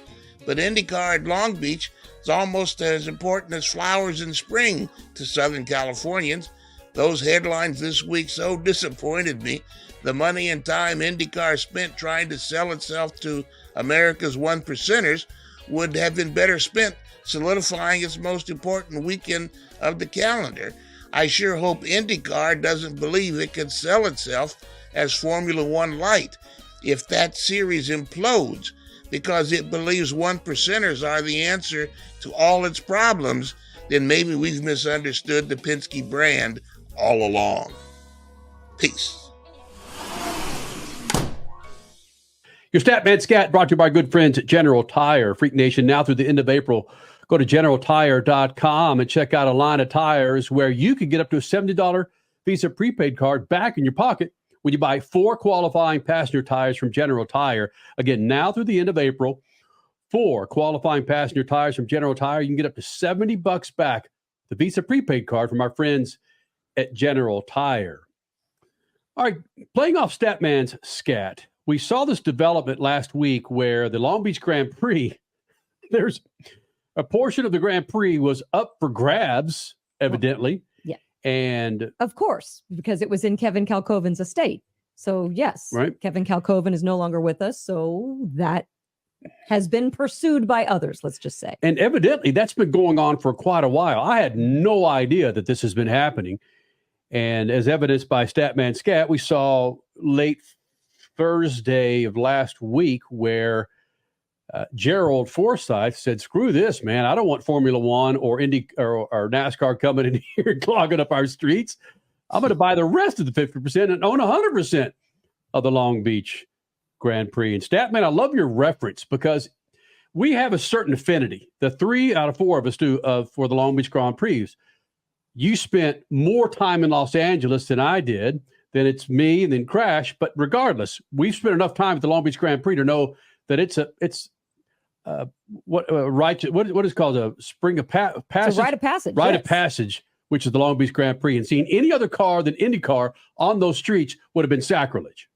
but IndyCar at Long Beach is almost as important as flowers in spring to Southern Californians. Those headlines this week so disappointed me. The money and time IndyCar spent trying to sell itself to America's one percenters would have been better spent solidifying its most important weekend of the calendar. I sure hope IndyCar doesn't believe it can sell itself as Formula One Light if that series implodes because it believes one percenters are the answer to all its problems. Then maybe we've misunderstood the Penske brand all along. Peace. Your Statman Scat brought to you by good friends at General Tire. Freak Nation, now through the end of April, go to GeneralTire.com and check out a line of tires where you can get up to a $70 Visa prepaid card back in your pocket when you buy 4 qualifying passenger tires from General Tire. Again, now through the end of April, 4 qualifying passenger tires from General Tire. You can get up to $70 back, the Visa prepaid card from our friends at General Tire. All right, playing off Statman's scat, we saw this development last week where the Long Beach Grand Prix, there's a portion of the Grand Prix was up for grabs, evidently. Yeah. And of course, because it was in Kevin Calhoun's estate. So yes, right. Kevin Calhoun is no longer with us. So that has been pursued by others, let's just say. And evidently that's been going on for quite a while. I had no idea that this has been happening. And as evidenced by Statman Scat, we saw late Thursday of last week where Gerald Forsythe said, screw this, man. I don't want Formula One or Indy or NASCAR coming in here and clogging up our streets. I'm going to buy the rest of the 50% and own 100% of the Long Beach Grand Prix. And Statman, I love your reference because we have a certain affinity. The 3 out of 4 of us do for the Long Beach Grand Prix. You spent more time in Los Angeles than I did. Then it's me and then Crash. But regardless, we've spent enough time at the Long Beach Grand Prix to know that it's what is called a spring of passage. It's a rite of passage. Rite of passage, which is the Long Beach Grand Prix. And seeing any other car than IndyCar on those streets would have been sacrilege.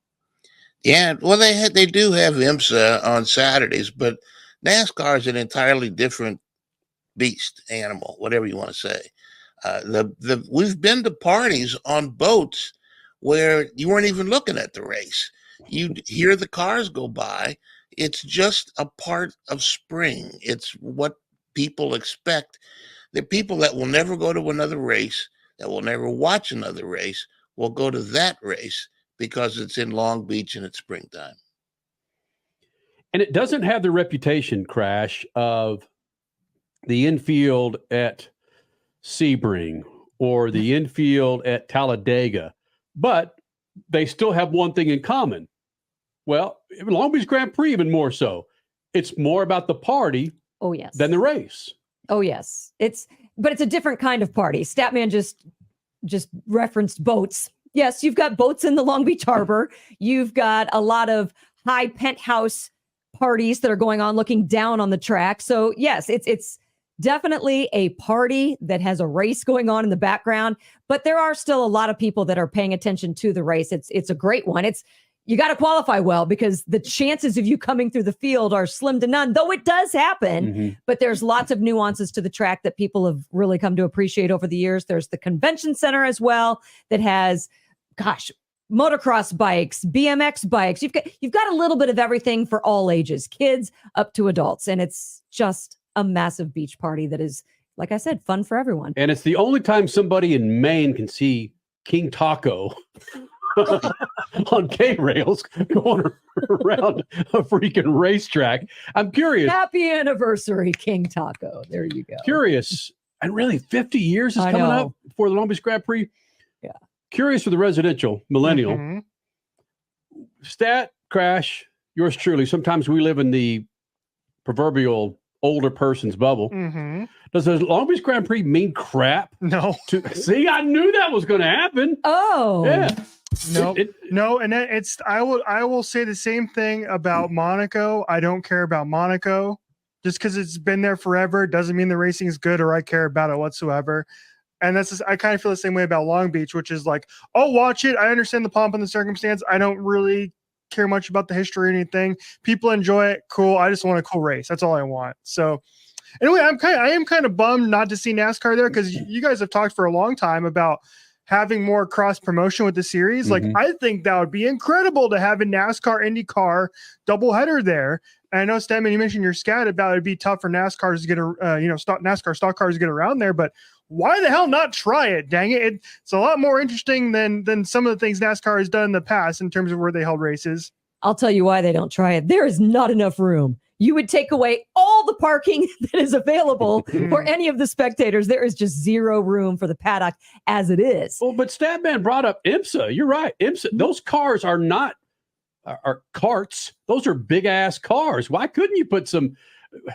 Yeah, well, they do have IMSA on Saturdays, but NASCAR is an entirely different beast, animal, whatever you want to say. We've been to parties on boats where you weren't even looking at the race. You'd hear the cars go by. It's just a part of spring. It's what people expect. The people that will never go to another race, that will never watch another race, will go to that race because it's in Long Beach and it's springtime. And it doesn't have the reputation, Crash, of the infield at Sebring or the infield at Talladega, but they still have one thing in common. Well, Long Beach Grand Prix even more so. It's more about the party than the race. Oh, yes. But it's a different kind of party. Statman just referenced boats. Yes, you've got boats in the Long Beach Harbor. You've got a lot of high penthouse parties that are going on looking down on the track. So, yes, it's definitely a party that has a race going on in the background, but there are still a lot of people that are paying attention to the race. It's a great one. You got to qualify well because the chances of you coming through the field are slim to none, though it does happen. But there's lots of nuances to the track that people have really come to appreciate over the years. There's the convention center as well that has, motocross bikes, BMX bikes. You've got a little bit of everything for all ages, kids up to adults. And it's just a massive beach party that is, like I said, fun for everyone. And it's the only time somebody in Maine can see King Taco on K-rails going around a freaking racetrack. I'm curious. Happy anniversary, King Taco. There you go. Curious. And really, 50 years is coming up for the Long Beach Grand Prix. Yeah. Curious for the residential millennial. Mm-hmm. Stat, Crash, yours truly. Sometimes we live in the proverbial older person's bubble. Mm-hmm. Does the Long Beach Grand Prix mean crap? No. See, I knew that was going to happen. Oh. Yeah. No, and then I will say the same thing about Monaco. I don't care about Monaco. Just because it's been there forever doesn't mean the racing is good or I care about it whatsoever. And that's just, I kind of feel the same way about Long Beach, which is like, oh, watch it. I understand the pomp and the circumstance. I don't really care much about the history or anything. People enjoy it. Cool. I just want a cool race. That's all I want. So anyway, I am kind of bummed not to see NASCAR there because you guys have talked for a long time about having more cross promotion with the series. Like, I think that would be incredible to have a NASCAR IndyCar doubleheader there. And I know, Stanman, you mentioned your scat about it'd be tough for NASCAR to get NASCAR stock cars to get around there, but why the hell not try it? Dang it. It's a lot more interesting than some of the things NASCAR has done in the past in terms of where they held races. I'll tell you why they don't try it. There is not enough room. You would take away all the parking that is available for any of the spectators. There is just zero room for the paddock as it is. Well, but Statman brought up IMSA. You're right. IMSA, those cars are not are carts. Those are big ass cars. Why couldn't you put some,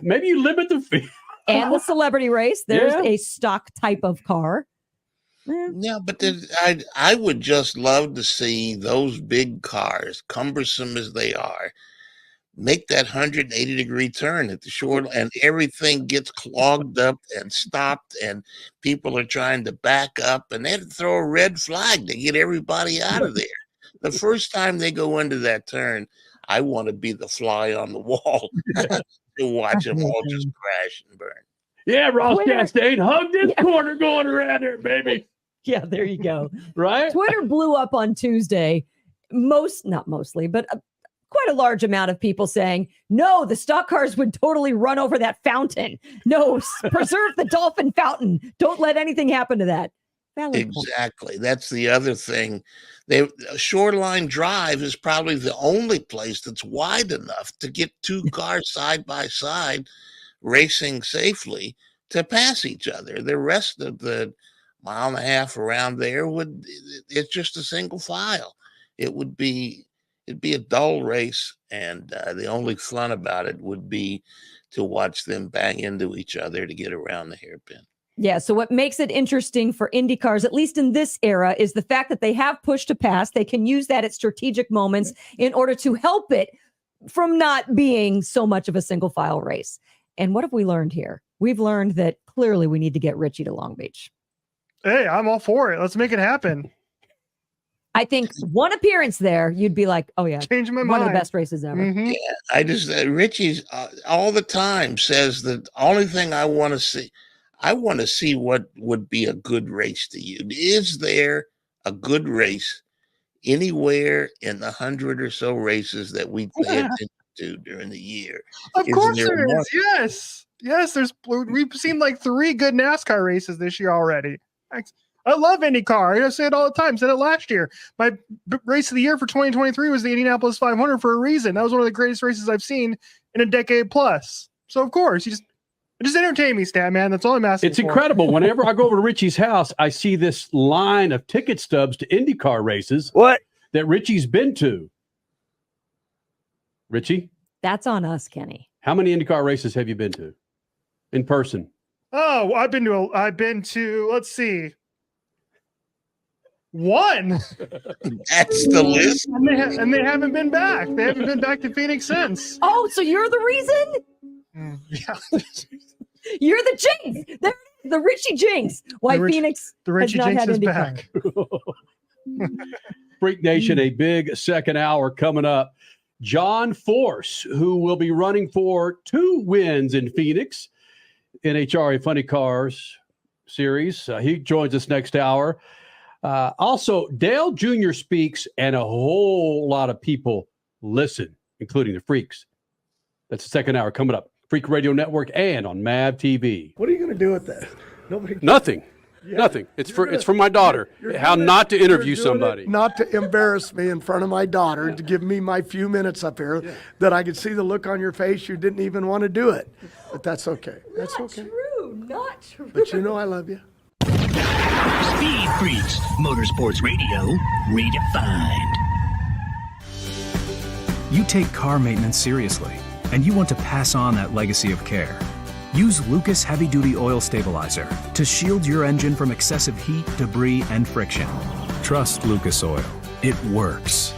maybe you limit the fee. And the celebrity race, there's a stock type of car. Yeah, but I would just love to see those big cars, cumbersome as they are, make that 180-degree turn at the shore, and everything gets clogged up and stopped, and people are trying to back up, and they have to throw a red flag to get everybody out of there. The first time they go into that turn, I want to be the fly on the wall to watch them all just crash and burn. Yeah, Ross Chastain, hug this corner going around there, baby. Yeah, there you go. Right? Twitter blew up on Tuesday. Not mostly, but quite a large amount of people saying, no, the stock cars would totally run over that fountain. No, preserve the dolphin fountain. Don't let anything happen to that. Exactly. That's the other thing. Shoreline Drive is probably the only place that's wide enough to get two cars side by side racing safely to pass each other. The rest of the mile and a half around there it's just a single file. It'd be a dull race, and the only fun about it would be to watch them bang into each other to get around the hairpin. Yeah, so what makes it interesting for Indy cars, at least in this era, is the fact that they have push to pass. They can use that at strategic moments in order to help it from not being so much of a single file race. And what have we learned here? We've learned that clearly we need to get Richie to Long Beach. Hey, I'm all for it. Let's make it happen. I think one appearance there, you'd be like, oh yeah, change my mind. One of the best races ever. Yeah, I just Richie's all the time says the only thing I want to see what would be a good race to you. Is there a good race anywhere in the 100 or so races that we pay attention to during the year? Of course there is. Yes. We've seen like 3 good NASCAR races this year already. I love IndyCar. I say it all the time. Said it last year. My race of the year for 2023 was the Indianapolis 500 for a reason. That was one of the greatest races I've seen in a decade plus. So of course, just entertain me, Stat Man. That's all I'm asking. It's incredible. Whenever I go over to Richie's house, I see this line of ticket stubs to IndyCar races. What? That Richie's been to. Richie? That's on us, Kenny. How many IndyCar races have you been to in person? Oh, I've been to, let's see, 1. That's the list. And they haven't been back. They haven't been back to Phoenix since. Oh, so you're the reason? Yeah. You're the jinx. The Richie jinx. Why Phoenix the Richie has not jinx had is IndyCar. back. Freak Nation, a big second hour coming up. John Force, who will be running for 2 wins in Phoenix, NHRA Funny Cars series. He joins us next hour. Also, Dale Jr. speaks, and a whole lot of people listen, including the Freaks. That's the second hour coming up Freak Radio Network, and on MAV TV. What are you going to do with that? Nothing. Yeah. Nothing. It's from my daughter. How not to interview somebody. Not to embarrass me in front of my daughter, to give me my few minutes up here, that I could see the look on your face. You didn't even want to do it. But that's okay. That's okay. Not true. But you know I love you. Speed Freaks, Motorsports Radio, redefined. You take car maintenance seriously, and you want to pass on that legacy of care. Use Lucas Heavy Duty Oil Stabilizer to shield your engine from excessive heat, debris, and friction. Trust Lucas Oil. It works.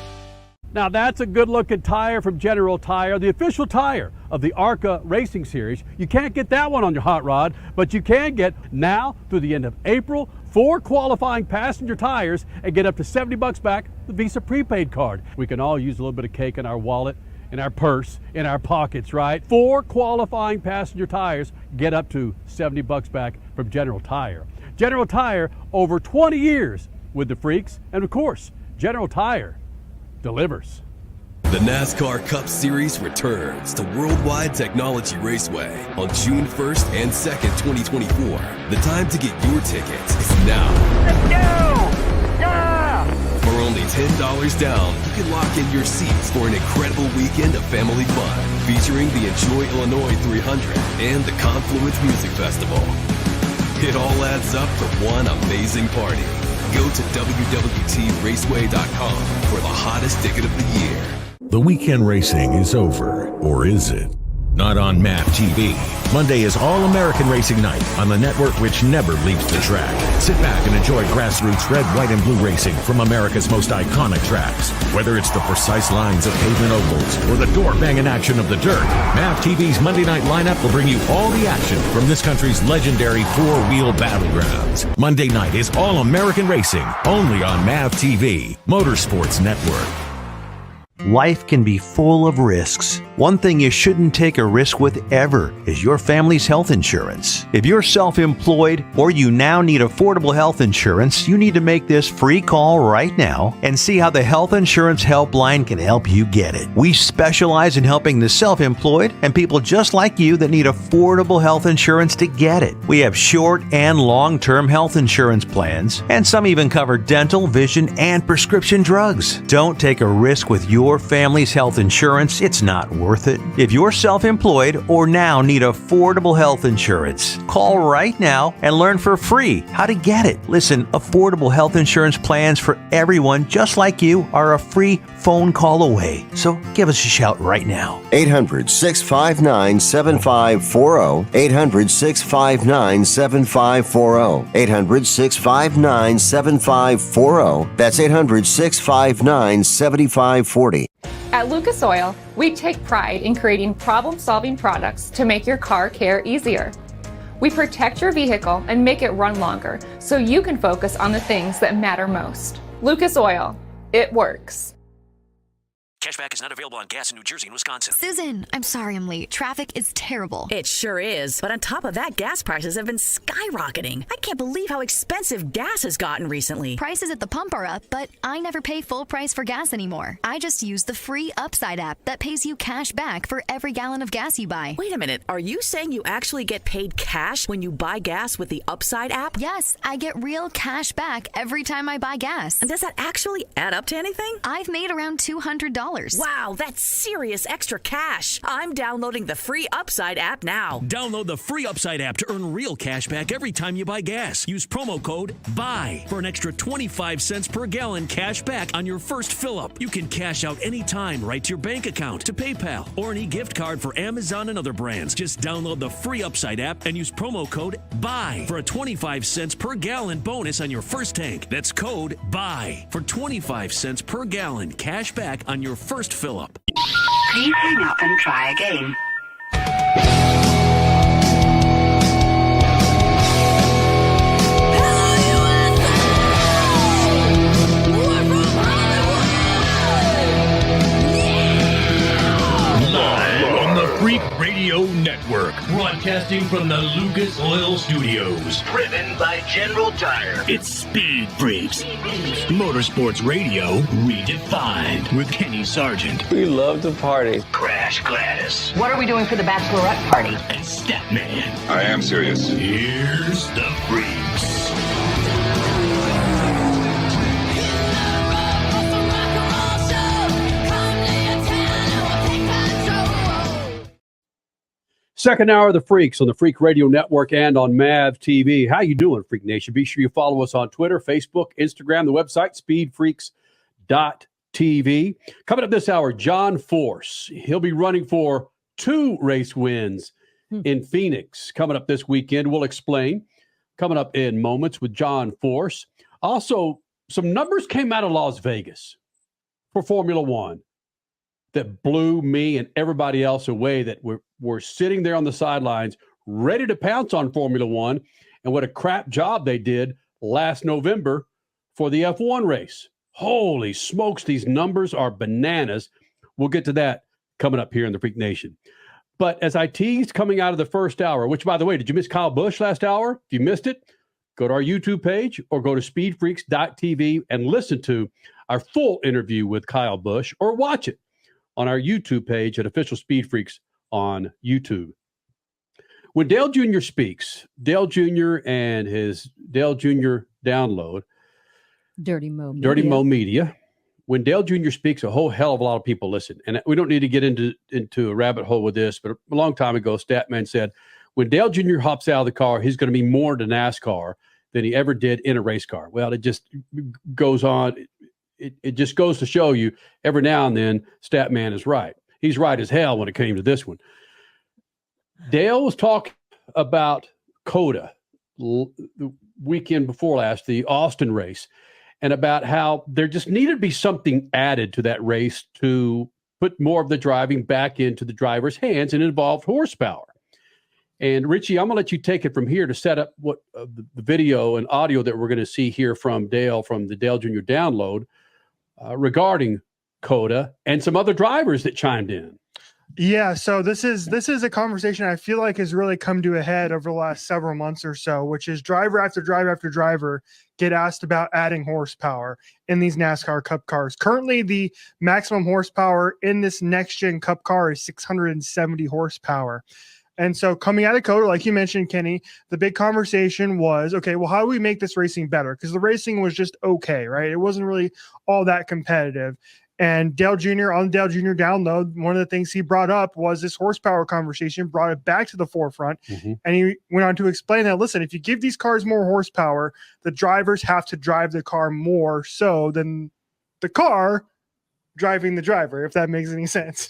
Now that's a good-looking tire from General Tire, the official tire of the ARCA Racing Series. You can't get that one on your hot rod, but you can get now through the end of April 4 qualifying passenger tires and get up to $70 back the Visa prepaid card. We can all use a little bit of cake in our wallet, in our purse, in our pockets, right? 4 qualifying passenger tires get up to $70 back from General Tire. General Tire, over 20 years with the freaks, and of course, General Tire delivers. The NASCAR Cup Series returns to Worldwide Technology Raceway on June 1st and 2nd, 2024. The time to get your tickets is now. Let's go! Yeah! For only $10 down, you can lock in your seats for an incredible weekend of family fun, featuring the Enjoy Illinois 300 and the Confluence Music Festival. It all adds up to one amazing party. Go to www.raceway.com for the hottest ticket of the year. The weekend racing is over, or is it? Not on MAP TV. Monday is All-American Racing Night on the network which never leaves the track. Sit back and enjoy grassroots red, white, and blue racing from America's most iconic tracks. Whether it's the precise lines of pavement ovals or the door-banging action of the dirt, MAP TV's Monday night lineup will bring you all the action from this country's legendary four-wheel battlegrounds. Monday night is All-American Racing, only on MAP TV, Motorsports Network. Life can be full of risks. One thing you shouldn't take a risk with ever is your family's health insurance. If you're self-employed or you now need affordable health insurance, you need to make this free call right now and see how the Health Insurance Helpline can help you get it. We specialize in helping the self-employed and people just like you that need affordable health insurance to get it. We have short and long-term health insurance plans, and some even cover dental, vision, and prescription drugs. Don't take a risk with your family's health insurance. It's not worth it. If you're self-employed or now need affordable health insurance, call right now and learn for free how to get it. Listen, affordable health insurance plans for everyone just like you are a free phone call away. So give us a shout right now. 800-659-7540. 800-659-7540. 800-659-7540. That's 800-659-7540. At Lucas Oil, we take pride in creating problem-solving products to make your car care easier. We protect your vehicle and make it run longer so you can focus on the things that matter most. Lucas Oil, it works. Cashback is not available on gas in New Jersey and Wisconsin. Susan, I'm sorry I'm late. Traffic is terrible. It sure is. But on top of that, gas prices have been skyrocketing. I can't believe how expensive gas has gotten recently. Prices at the pump are up, but I never pay full price for gas anymore. I just use the free Upside app that pays you cash back for every gallon of gas you buy. Wait a minute. Are you saying you actually get paid cash when you buy gas with the Upside app? Yes, I get real cash back every time I buy gas. And does that actually add up to anything? I've made around $200. Wow, that's serious extra cash. I'm downloading the free Upside app now. Download the free Upside app to earn real cash back every time you buy gas. Use promo code BUY for an extra 25 cents per gallon cash back on your first fill-up. You can cash out anytime right to your bank account, to PayPal, or an e-gift card for Amazon and other brands. Just download the free Upside app and use promo code BUY for a 25 cents per gallon bonus on your first tank. That's code BUY for 25 cents per gallon cash back on your first fill-up. Please hang up and try again. Live on the Freak Radio Radio Network, broadcasting from the Lucas Oil Studios, driven by General Tire. It's Speed Freaks, motorsports radio redefined with Kenny Sargent. We love to party. Crash Gladys. What are we doing for the bachelorette party? And Statman. I am serious. Here's the Freaks. Second hour of the Freaks on the Freak Radio Network and on MAV TV. How you doing, Freak Nation? Be sure you follow us on Twitter, Facebook, Instagram, the website, speedfreaks.tv. Coming up this hour, John Force. He'll be running for 2 race wins in Phoenix. Coming up this weekend, we'll explain. Coming up in moments with John Force. Also, some numbers came out of Las Vegas for Formula One that blew me and everybody else away, that we're sitting there on the sidelines ready to pounce on Formula One, and what a crap job they did last November for the F1 race. Holy smokes, these numbers are bananas. We'll get to that coming up here in the Freak Nation. But as I teased coming out of the first hour, which, by the way, did you miss Kyle Busch last hour? If you missed it, go to our YouTube page or go to speedfreaks.tv and listen to our full interview with Kyle Busch, or watch it on our YouTube page at Official Speed Freaks on YouTube. When Dale Jr. speaks, Dale Jr. and his Dale Jr. download, Dirty Mo Media. When Dale Jr. speaks, a whole hell of a lot of people listen. And we don't need to get into a rabbit hole with this, but a long time ago, Statman said, when Dale Jr. hops out of the car, he's going to be more into NASCAR than he ever did in a race car. Well, it just goes on. It just goes to show you every now and then Statman is right. He's right as hell when it came to this one. Dale was talking about COTA the weekend before last, the Austin race, and about how there just needed to be something added to that race to put more of the driving back into the driver's hands and involve horsepower. And Richie, I'm going to let you take it from here to set up what the video and audio that we're going to see here from Dale, from the Dale Jr. download, regarding COTA and some other drivers that chimed in. Yeah, so this is a conversation I feel like has really come to a head over the last several months or so, which is driver after driver after driver get asked about adding horsepower in these NASCAR Cup cars. Currently, the maximum horsepower in this next-gen Cup car is 670 horsepower. And so coming out of COTA, like you mentioned, Kenny, the big conversation was, okay, well, how do we make this racing better? Because the racing was just okay, right? It wasn't really all that competitive. And Dale Jr. on the Dale Jr. download, one of the things he brought up was this horsepower conversation, brought it back to the forefront. Mm-hmm. And he went on to explain that, listen, if you give these cars more horsepower, the drivers have to drive the car more so than the car driving the driver, if that makes any sense.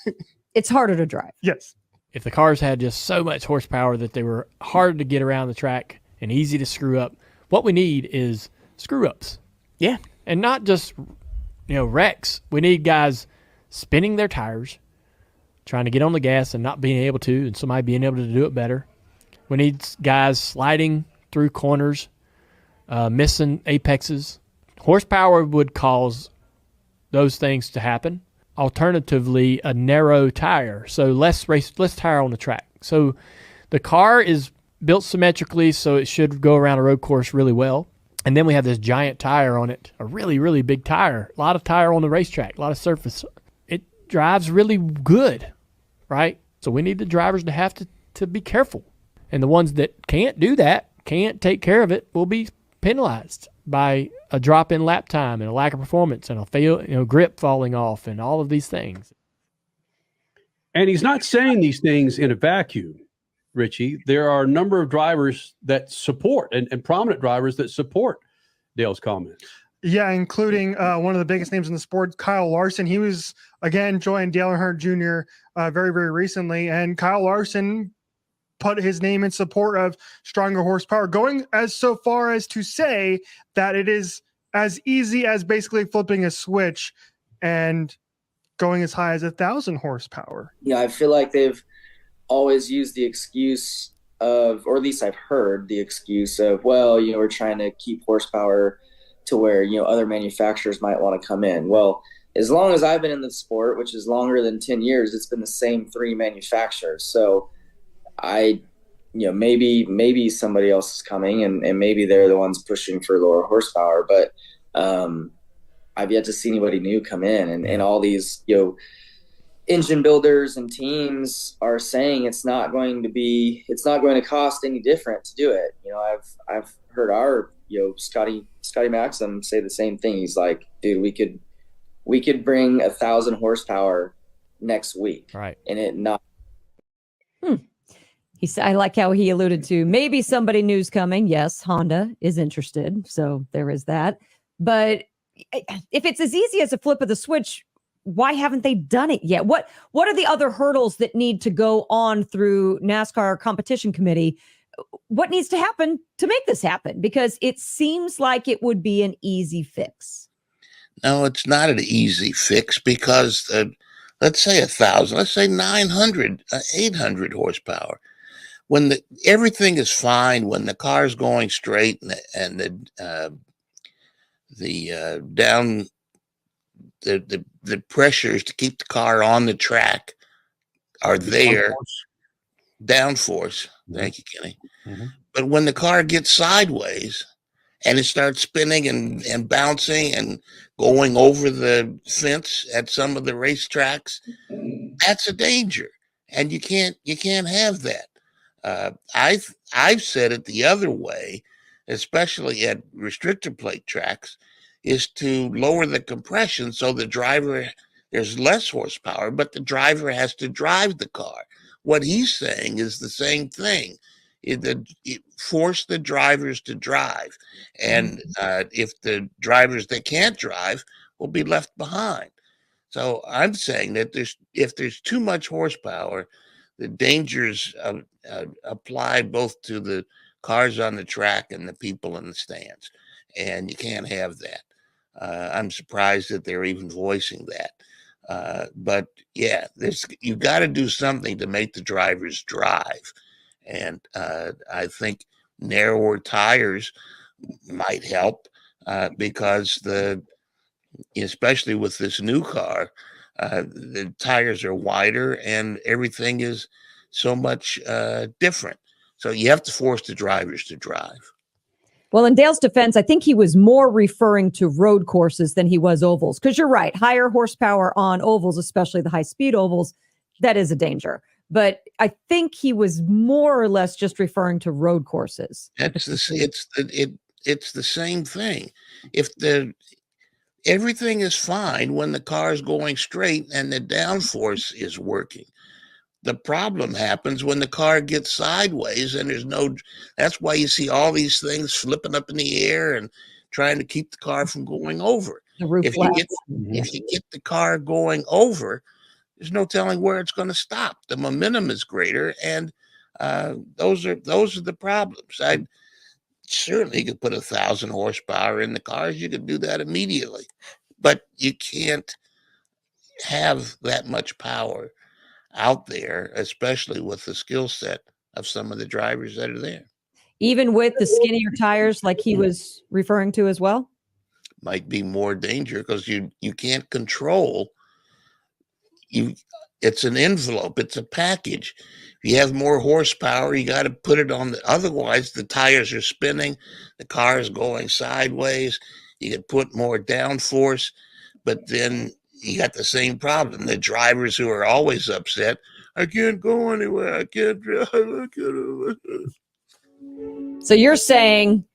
It's harder to drive. Yes. If the cars had just so much horsepower that they were hard to get around the track and easy to screw up, what we need is screw-ups. Yeah. And not just, wrecks. We need guys spinning their tires, trying to get on the gas and not being able to, and somebody being able to do it better. We need guys sliding through corners, missing apexes. Horsepower would cause those things to happen. Alternatively, a narrow tire, so less tire on the track. So the car is built symmetrically, so it should go around a road course really well. And then we have this giant tire on it, a really, really big tire. A lot of tire on the racetrack, a lot of surface. It drives really good, right? So we need the drivers to have to be careful. And the ones that can't do that, can't take care of it, will be penalized by a drop in lap time and a lack of performance and a grip falling off and all of these things. And he's not saying these things in a vacuum, Richie. There are a number of drivers that support and prominent drivers that support Dale's comments. Yeah, including one of the biggest names in the sport, Kyle Larson. He was, again, joined Dale Earnhardt Jr. Very, very recently. And Kyle Larson put his name in support of stronger horsepower, going as so far as to say that it is as easy as basically flipping a switch and going as high as 1,000 horsepower. Yeah, I feel like they've always used the excuse of, or at least I've heard the excuse of, well, we're trying to keep horsepower to where, other manufacturers might want to come in. Well, as long as I've been in the sport, which is longer than 10 years, it's been the same 3 manufacturers. So maybe somebody else is coming and maybe they're the ones pushing for lower horsepower, but I've yet to see anybody new come in, and all these, engine builders and teams are saying it's not going to cost any different to do it. I've heard our, Scotty Maxim say the same thing. He's like, dude, we could bring 1,000 horsepower next week. Right. And it not. He said, I like how he alluded to maybe somebody new's coming. Yes, Honda is interested. So there is that. But if it's as easy as a flip of the switch, why haven't they done it yet? What are the other hurdles that need to go on through NASCAR competition committee? What needs to happen to make this happen? Because it seems like it would be an easy fix. No, it's not an easy fix because let's say 1,000, let's say 900, 800 horsepower. When everything is fine, when the car's going straight and the pressures to keep the car on the track are there. Downforce. Thank you, Kenny. Mm-hmm. But when the car gets sideways and it starts spinning and bouncing and going over the fence at some of the racetracks, that's a danger, and you can't have that. I've said it the other way, especially at restrictor plate tracks, is to lower the compression so the driver, there's less horsepower, but the driver has to drive the car. What he's saying is the same thing. It force the drivers to drive. And if the drivers that can't drive will be left behind. So I'm saying that if there's too much horsepower, the dangers apply both to the cars on the track and the people in the stands. And you can't have that. I'm surprised that they're even voicing that. But yeah, you've got to do something to make the drivers drive. And I think narrower tires might help because especially with this new car, the tires are wider and everything is so much different. So you have to force the drivers to drive. Well, in Dale's defense, I think he was more referring to road courses than he was ovals. Because you're right, higher horsepower on ovals, especially the high-speed ovals, that is a danger. But I think he was more or less just referring to road courses. It's the same thing. If everything is fine when the car is going straight and the downforce is working. The problem happens when the car gets sideways and that's why you see all these things flipping up in the air and trying to keep the car from going over. If you get the car going over, there's no telling where it's going to stop. The momentum is greater, and those are the problems. I certainly could put 1,000 horsepower in the cars. You could do that immediately, but you can't have that much power out there, especially with the skill set of some of the drivers that are there. Even with the skinnier tires like he was referring to as well? Might be more danger because you can't control. It's an envelope. It's a package. If you have more horsepower, you got to put it on otherwise the tires are spinning, the car is going sideways. You can put more downforce, but then you got the same problem. The drivers who are always upset, I can't go anywhere. I can't drive. So you're saying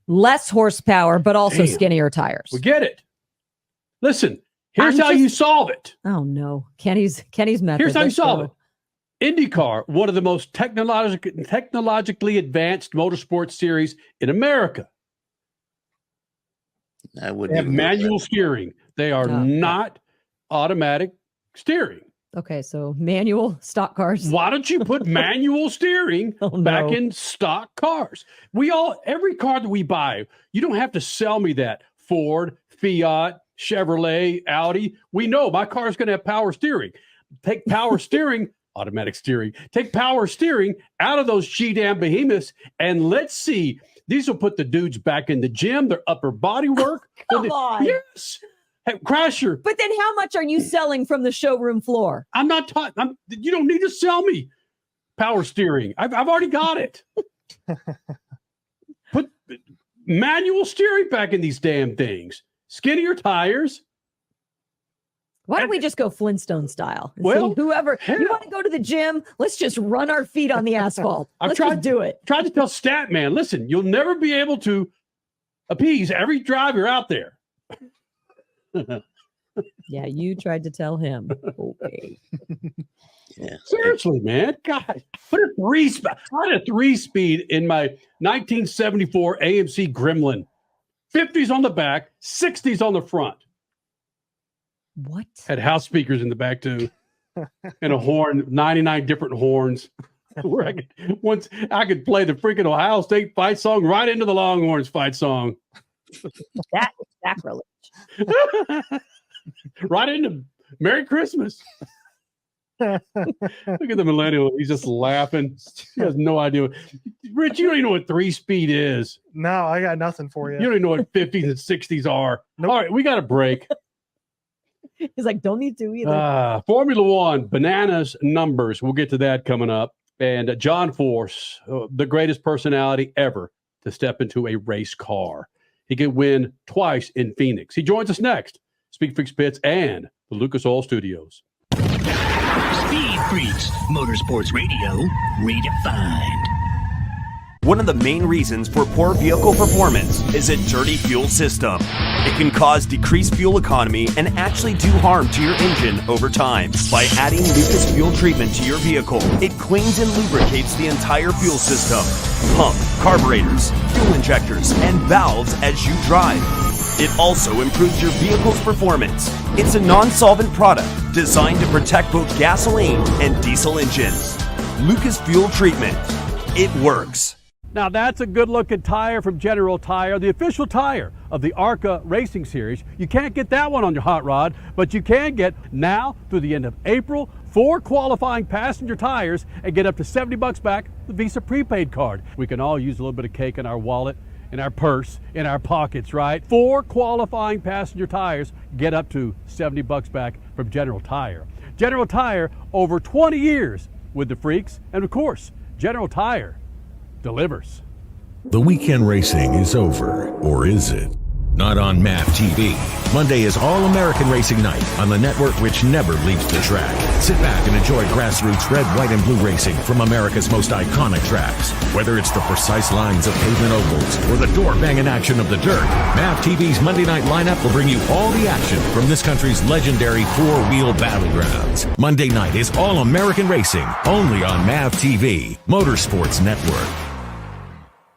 less horsepower, but also skinnier tires. We get it. Listen, here's how you solve it. Oh no, Kenny's method. Here's how you solve it. IndyCar, one of the most technologically advanced motorsport series in America. They have manual steering. They are not automatic steering. Okay, so manual stock cars. Why don't you put manual steering back in stock cars? Every car that we buy, you don't have to sell me that. Ford, Fiat, Chevrolet, Audi. We know my car is going to have power steering. Take power steering, automatic steering. Take power steering out of those G-damn behemoths, and let's see. These will put the dudes back in the gym, their upper body work. Come on. Yes. Hey, Crasher. But then how much are you selling from the showroom floor? I'm not talking. You don't need to sell me. power steering. I've already got it. Put manual steering back in these damn things. Skinnier tires. Why don't we just go Flintstone style? And Well, say, whoever you want to go to the gym, let's just run our feet on the asphalt. Let's just do it. Tried to tell Statman, listen, you'll never be able to appease every driver out there. Yeah, you tried to tell him. Okay. Yeah. Seriously, man. God, put a 3-speed. I had a 3-speed in my 1974 AMC Gremlin. 50s on the back, 60s on the front. What? Had house speakers in the back too, and a horn, 99 different horns. Where I could play the freaking Ohio State fight song right into the Longhorns fight song. That is sacrilege. Right into Merry Christmas. Look at the millennial. He's just laughing. He has no idea. Rich, you don't even know what 3-speed is. No, I got nothing for you. You don't even know what 50s and 60s are. Nope. All right, we got a break. He's like, don't need to either. Formula One, bananas numbers. We'll get to that coming up. And John Force, the greatest personality ever to step into a race car. He could win twice in Phoenix. He joins us next. SpeedFreaks Pits and the Lucas Oil Studios. Speed Freaks, Motorsports Radio, redefined. One of the main reasons for poor vehicle performance is a dirty fuel system. It can cause decreased fuel economy and actually do harm to your engine over time. By adding Lucas fuel treatment to your vehicle, it cleans and lubricates the entire fuel system. Pump, carburetors, fuel injectors, and valves as you drive. It also improves your vehicle's performance. It's a non-solvent product designed to protect both gasoline and diesel engines. Lucas Fuel Treatment. It works. Now that's a good-looking tire from General Tire, the official tire of the ARCA Racing Series. You can't get that one on your hot rod, but you can get now through the end of April 4 qualifying passenger tires and get up to $70 back the Visa prepaid card. We can all use a little bit of cake in our wallet, in our purse, in our pockets, right? 4 qualifying passenger tires get up to $70 back from General Tire. General Tire, over 20 years with the freaks, and of course, General Tire delivers. The weekend racing is over, or is it? Not on MAP TV. Monday is All-American Racing Night on the network which never leaves the track. Sit back and enjoy grassroots red, white, and blue racing from America's most iconic tracks. Whether it's the precise lines of pavement ovals or the door-banging action of the dirt, MAP TV's Monday night lineup will bring you all the action from this country's legendary four-wheel battlegrounds. Monday night is All-American Racing, only on MAP TV, Motorsports Network.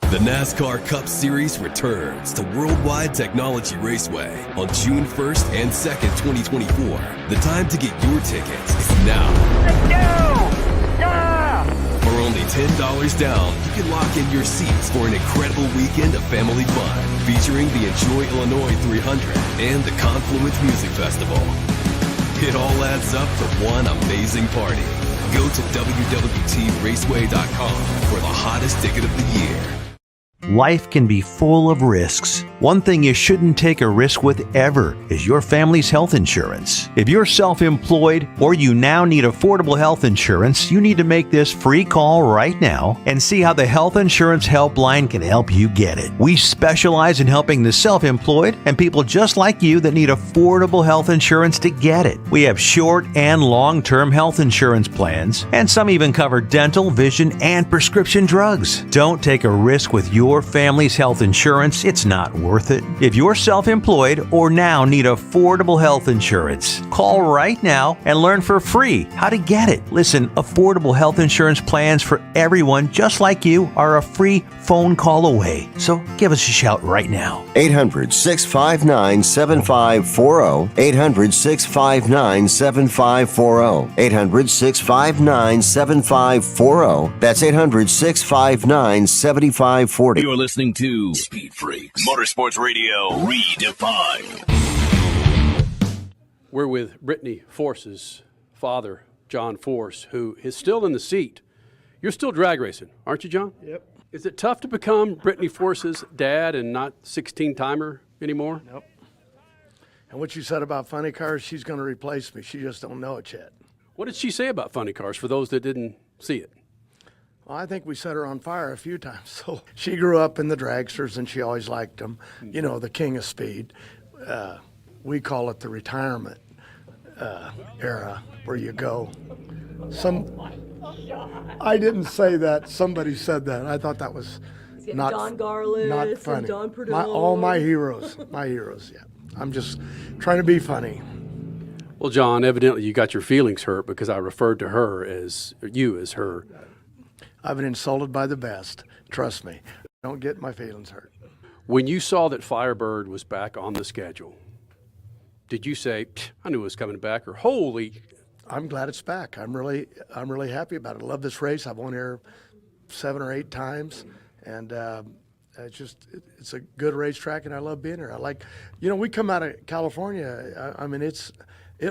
The NASCAR Cup Series returns to Worldwide Technology Raceway on June 1st and 2nd, 2024. The time to get your tickets is now. For only $10 down, you can lock in your seats for an incredible weekend of family fun, featuring the Enjoy Illinois 300 and the Confluence Music Festival. It all adds up for one amazing party. Go to www.raceway.com for the hottest ticket of the year. Life can be full of risks. One thing you shouldn't take a risk with ever is your family's health insurance. If you're self-employed or you now need affordable health insurance, you need to make this free call right now and see how the Health Insurance Helpline can help you get it. We specialize in helping the self-employed and people just like you that need affordable health insurance to get it. We have short and long-term health insurance plans, and some even cover dental, vision, and prescription drugs. Don't take a risk with your family's health insurance. It's not worth it. If you're self-employed or now need affordable health insurance, call right now and learn for free how to get it. Listen, affordable health insurance plans for everyone just like you are a free phone call away. So give us a shout right now. 800-659-7540. 800-659-7540. 800-659-7540. That's 800-659-7540. You're listening to Speed Freaks, Motorsports Radio redefined. We're with Brittany Force's father, John Force, who is still in the seat. You're still drag racing, aren't you, John? Yep. Is it tough to become Brittany Force's dad and not 16-timer anymore? Nope. And what you said about funny cars, she's going to replace me. She just don't know it yet. What did she say about funny cars for those that didn't see it? Well, I think we set her on fire a few times. So she grew up in the dragsters, and she always liked them. You know, the king of speed. We call it the retirement era, where you go. I didn't say that. Somebody said that. I thought that was not Don Garlis, not funny. and Don Prudhomme. All my heroes. Yeah. I'm just trying to be funny. Well, John, evidently you got your feelings hurt because I referred to her as her. I've been insulted by the best. Trust me. Don't get my feelings hurt. When you saw that Firebird was back on the schedule, did you say, I knew it was coming back, or holy? I'm glad it's back. I'm really happy about it. I love this race. I've won here 7 or 8 times, and it's a good racetrack, and I love being here. I like, we come out of California. I mean, it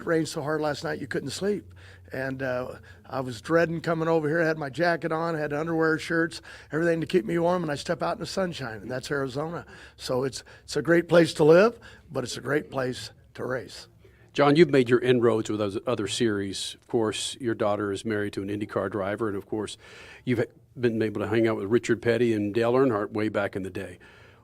rained so hard last night you couldn't sleep, and I was dreading coming over here. I had my jacket on, had underwear, shirts, everything to keep me warm, and I step out in the sunshine, and that's Arizona. So it's a great place to live, but it's a great place to race. John, you've made your inroads with those other series. Of course, your daughter is married to an IndyCar driver, and of course, you've been able to hang out with Richard Petty and Dale Earnhardt way back in the day.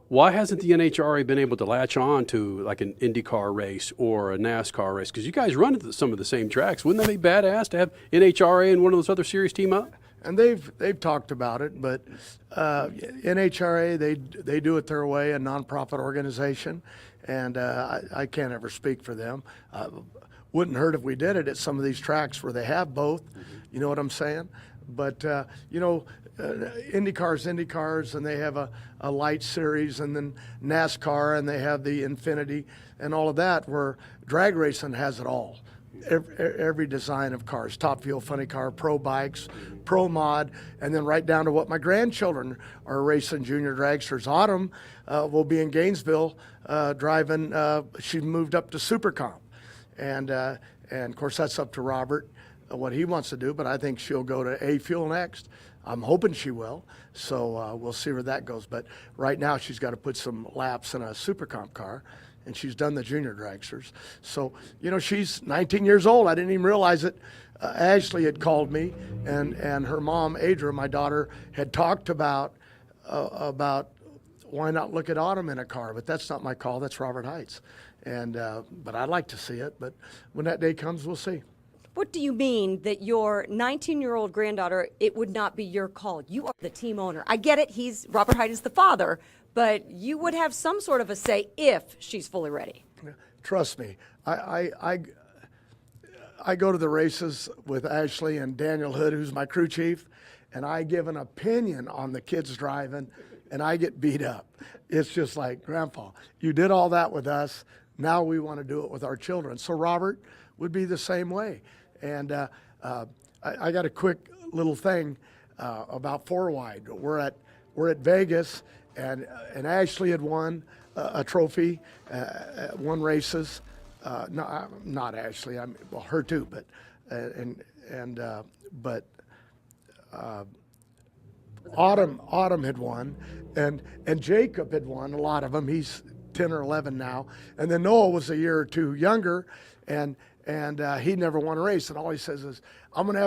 Why hasn't the NHRA been able to latch on to like an IndyCar race or a NASCAR race? Because you guys run at some of the same tracks. Wouldn't that be badass to have NHRA and one of those other series team up? And they've talked about it, but NHRA, they do it their way, a nonprofit organization, and I can't ever speak for them. Wouldn't hurt if we did it at some of these tracks where they have both. You know what I'm saying? But IndyCars, and they have a light series, and then NASCAR, and they have the Infinity, and all of that, where drag racing has it all. Every design of cars, Top Fuel, Funny Car, Pro Bikes, Pro Mod, and then right down to what my grandchildren are racing junior dragsters. Autumn will be in Gainesville driving. She moved up to Super Comp, and of course that's up to Robert what he wants to do. But I think she'll go to A Fuel next. I'm hoping she will. So we'll see where that goes. But right now she's got to put some laps in a Super Comp car. And she's done the junior dragsters. So, she's 19 years old. I didn't even realize it. Ashley had called me, and her mom, Adra, my daughter, had talked about why not look at Autumn in a car. But that's not my call. That's Robert Height's. And but I'd like to see it. But when that day comes, we'll see. What do you mean that your 19-year-old granddaughter, it would not be your call? You are the team owner. I get it. Robert Height is the father. But you would have some sort of a say if she's fully ready. Trust me, I go to the races with Ashley and Daniel Hood, who's my crew chief, and I give an opinion on the kids driving, and I get beat up. It's just like, Grandpa, you did all that with us. Now we want to do it with our children. So Robert would be the same way. And I got a quick little thing about 4-wide. We're at Vegas. And Ashley had won a trophy, won races. No, not Ashley. Her too. But Autumn had won, and Jacob had won a lot of them. He's 10 or 11 now. And then Noah was a year or two younger, and he never won a race. And all he says is, I'm gonna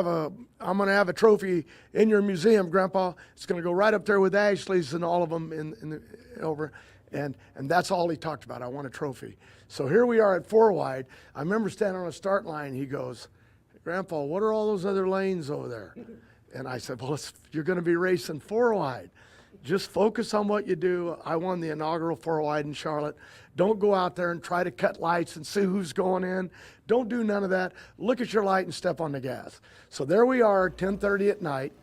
have a trophy in your museum, Grandpa. It's gonna go right up there with Ashley's and all of them and that's all he talked about. I want a trophy. So here we are at 4-wide. I remember standing on a start line. He goes, Grandpa, what are all those other lanes over there? And I said, well, you're gonna be racing 4-wide. Just focus on what you do. I won the inaugural 4-wide in Charlotte. Don't go out there and try to cut lights and see who's going in. Don't do none of that. Look at your light and step on the gas. So there we are, 10:30 at night,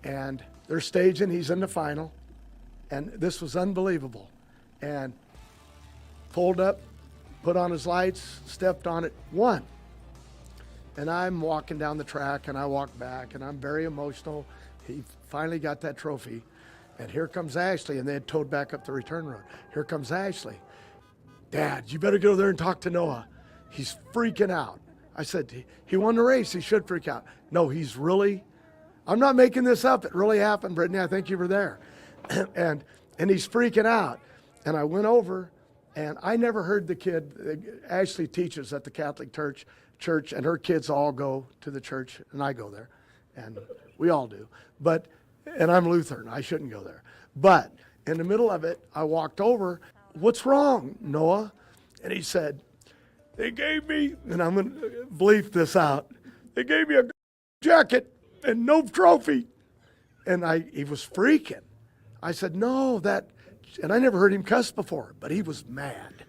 and they're staging. He's in the final, and this was unbelievable. And pulled up, put on his lights, stepped on it, won. And I'm walking down the track, and I walk back, and I'm very emotional. He finally got that trophy. And here comes Ashley, and they had towed back up the return road. Here comes Ashley. Dad, you better go there and talk to Noah. He's freaking out. I said, he won the race. He should freak out. No, I'm not making this up. It really happened, Brittany. I think you were there. and he's freaking out. And I went over, and I never heard the kid. Ashley teaches at the Catholic church, and her kids all go to the church, and I go there. And we all do. But and I'm Lutheran. I shouldn't go there. But in the middle of it, I walked over. What's wrong, Noah? And he said, they gave me, and I'm going to bleep this out, they gave me a jacket and no trophy. And he was freaking. I said, no, and I never heard him cuss before, but he was mad.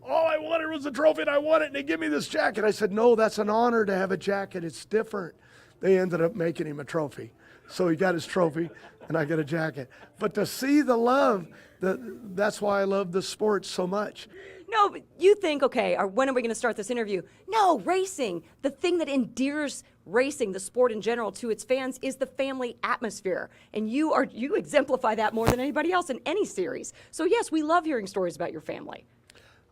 All I wanted was a trophy, and I won it, and they give me this jacket. I said, no, that's an honor to have a jacket. It's different. They ended up making him a trophy. So he got his trophy, and I got a jacket. But to see the love, that's why I love the sport so much. No, but you think, okay, when are we going to start this interview? No, racing. The thing that endears racing, the sport in general, to its fans is the family atmosphere. And you exemplify that more than anybody else in any series. So yes, we love hearing stories about your family.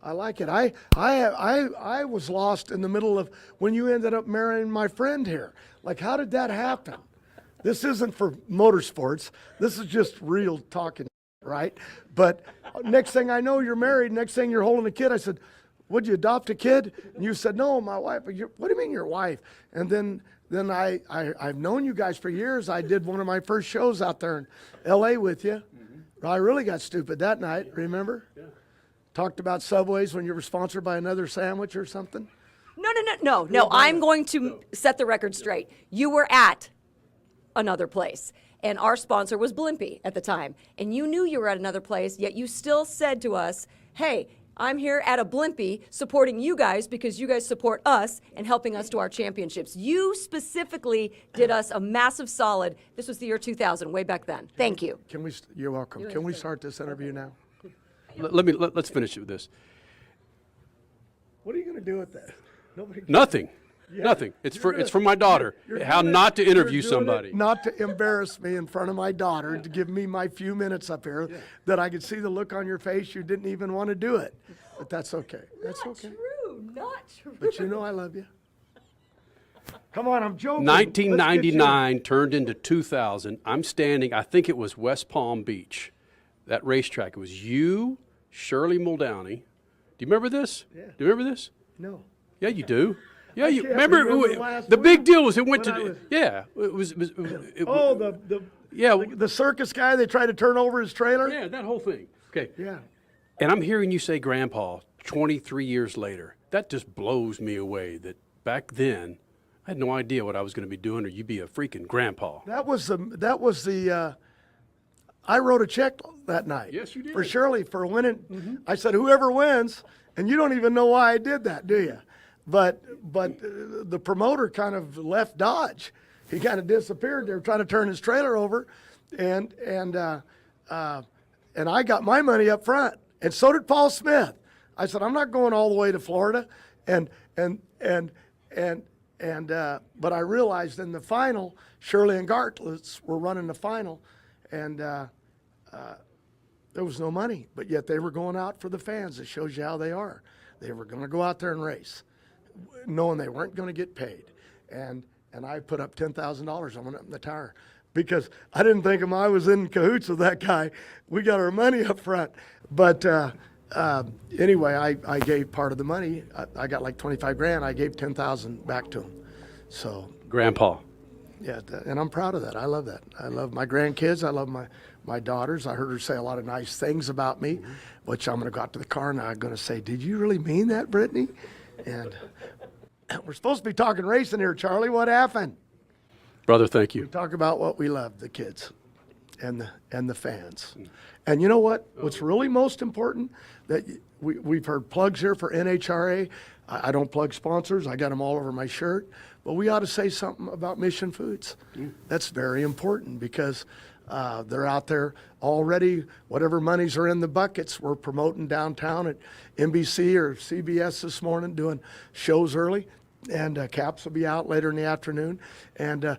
I like it. I was lost in the middle of when you ended up marrying my friend here. Like, how did that happen? This isn't for motorsports. This is just real talking, right? But next thing I know, you're married. Next thing you're holding a kid. I said, would you adopt a kid? And you said, no, my wife. What do you mean your wife? And then I've known you guys for years. I did one of my first shows out there in L.A. with you. Mm-hmm. I really got stupid that night, remember? Yeah. Talked about Subways when you were sponsored by another sandwich or something? No. I'm going to set the record straight. You were at another place, and our sponsor was Blimpie at the time. And you knew you were at another place, yet you still said to us, hey, I'm here at a Blimpie supporting you guys because you guys support us and helping us to our championships. You specifically did us a massive solid. This was the year 2000, way back then. Thank you. You're welcome. Can we start this interview now? Let's finish it with this. What are you going to do with that? Nothing. Yeah. Nothing. It's for my daughter. How not to interview somebody. Not to embarrass me in front of my daughter, to give me my few minutes up here, that I could see the look on your face. You didn't even want to do it. But that's okay. That's okay. Not true. But you know I love you. Come on, I'm joking. 1999 turned into 2000. I'm standing, I think it was West Palm Beach, that racetrack. It was you, Shirley Muldowney. Do you remember this? Yeah. Do you remember this? No. Yeah, you do. Yeah, you remember the big deal was it went to the circus guy they tried to turn over his trailer. Yeah, that whole thing. Okay. Yeah. And I'm hearing you say Grandpa 23 years later. That just blows me away that back then I had no idea what I was going to be doing or you'd be a freaking grandpa. That was the I wrote a check that night. Yes, you did. For Shirley for winning. Mm-hmm. I said whoever wins, and you don't even know why I did that, do you? But the promoter kind of left Dodge. He kind of disappeared. They were trying to turn his trailer over, and I got my money up front, and so did Paul Smith. I said I'm not going all the way to Florida, but I realized in the final, Shirley and Gartlitz were running the final, and there was no money, but yet they were going out for the fans. It shows you how they are. They were going to go out there and race, knowing they weren't going to get paid. And I put up $10,000. I went up in the tire because I didn't think I was in cahoots with that guy. We got our money up front. But anyway, I gave part of the money. I got like 25 grand. I gave 10,000 back to him. So Grandpa. Yeah, and I'm proud of that. I love that. I love my grandkids. I love my daughters. I heard her say a lot of nice things about me, which I'm going to go out to the car and I'm going to say, did you really mean that, Brittany? And we're supposed to be talking racing here, Charlie. What happened? Brother, thank you. We talk about what we love, the kids and the fans. And you know what? What's really most important, that we've heard plugs here for NHRA. I don't plug sponsors. I got them all over my shirt. But we ought to say something about Mission Foods. That's very important because they're out there already. Whatever monies are in the buckets, we're promoting downtown at NBC or CBS this morning, doing shows early. And Caps will be out later in the afternoon. And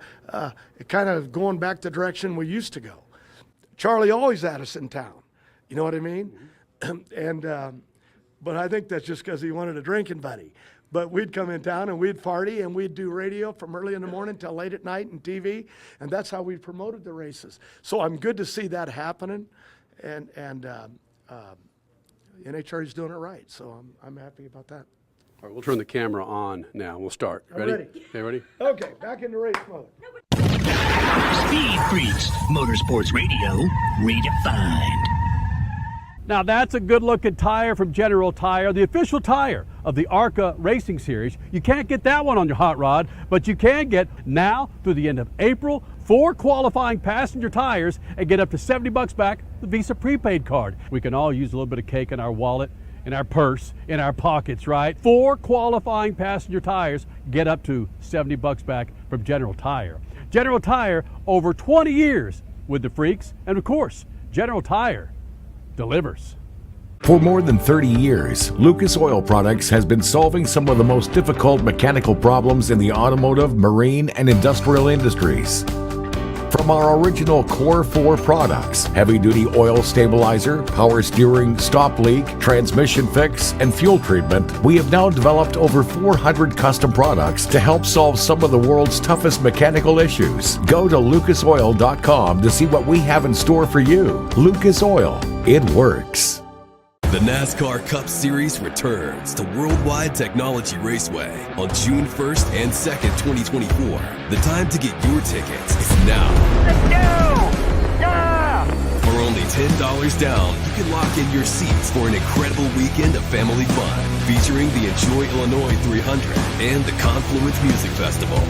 kind of going back the direction we used to go. Charlie always had us in town. You know what I mean? But I think that's just because he wanted a drinking buddy. But we'd come in town and we'd party and we'd do radio from early in the morning till late at night and TV. And that's how we promoted the races. So I'm good to see that happening. And NHRA is doing it right. So I'm happy about that. All right, we'll turn the camera on now. We'll start. Ready? Ready. Okay, ready? Okay, back into race mode. Speed Freaks, Motorsports Radio, redefined. Now that's a good-looking tire from General Tire, the official tire of the ARCA Racing Series. You can't get that one on your hot rod, but you can get now through the end of April 4 qualifying passenger tires and get up to $70 back the Visa prepaid card. We can all use a little bit of cake in our wallet, in our purse, in our pockets, right? 4 qualifying passenger tires get up to $70 back from General Tire. General Tire, over 20 years with the Freaks, and of course, General Tire delivers. For more than 30 years, Lucas Oil Products has been solving some of the most difficult mechanical problems in the automotive, marine, and industrial industries. From our original Core 4 products, heavy-duty oil stabilizer, power steering, stop leak, transmission fix, and fuel treatment, we have now developed over 400 custom products to help solve some of the world's toughest mechanical issues. Go to lucasoil.com to see what we have in store for you. Lucas Oil, it works. The NASCAR Cup Series returns to Worldwide Technology Raceway on June 1st and 2nd, 2024. The time to get your tickets is now. Let's go! Yeah! For only $10 down, you can lock in your seats for an incredible weekend of family fun featuring the Enjoy Illinois 300 and the Confluence Music Festival.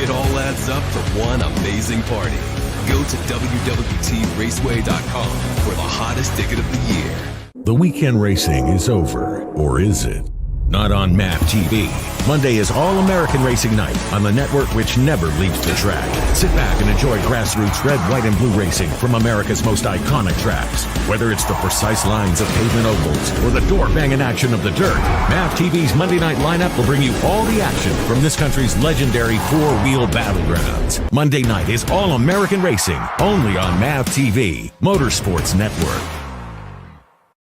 It all adds up for one amazing party. Go to www.raceway.com for the hottest ticket of the year. The weekend racing is over, or is it? Not on MAP TV. Monday is All-American Racing Night on the network which never leaves the track. Sit back and enjoy grassroots red, white, and blue racing from America's most iconic tracks. Whether it's the precise lines of pavement ovals or the door-banging action of the dirt, MAP TV's Monday night lineup will bring you all the action from this country's legendary four-wheel battlegrounds. Monday night is All-American Racing, only on MAP TV, Motorsports Network.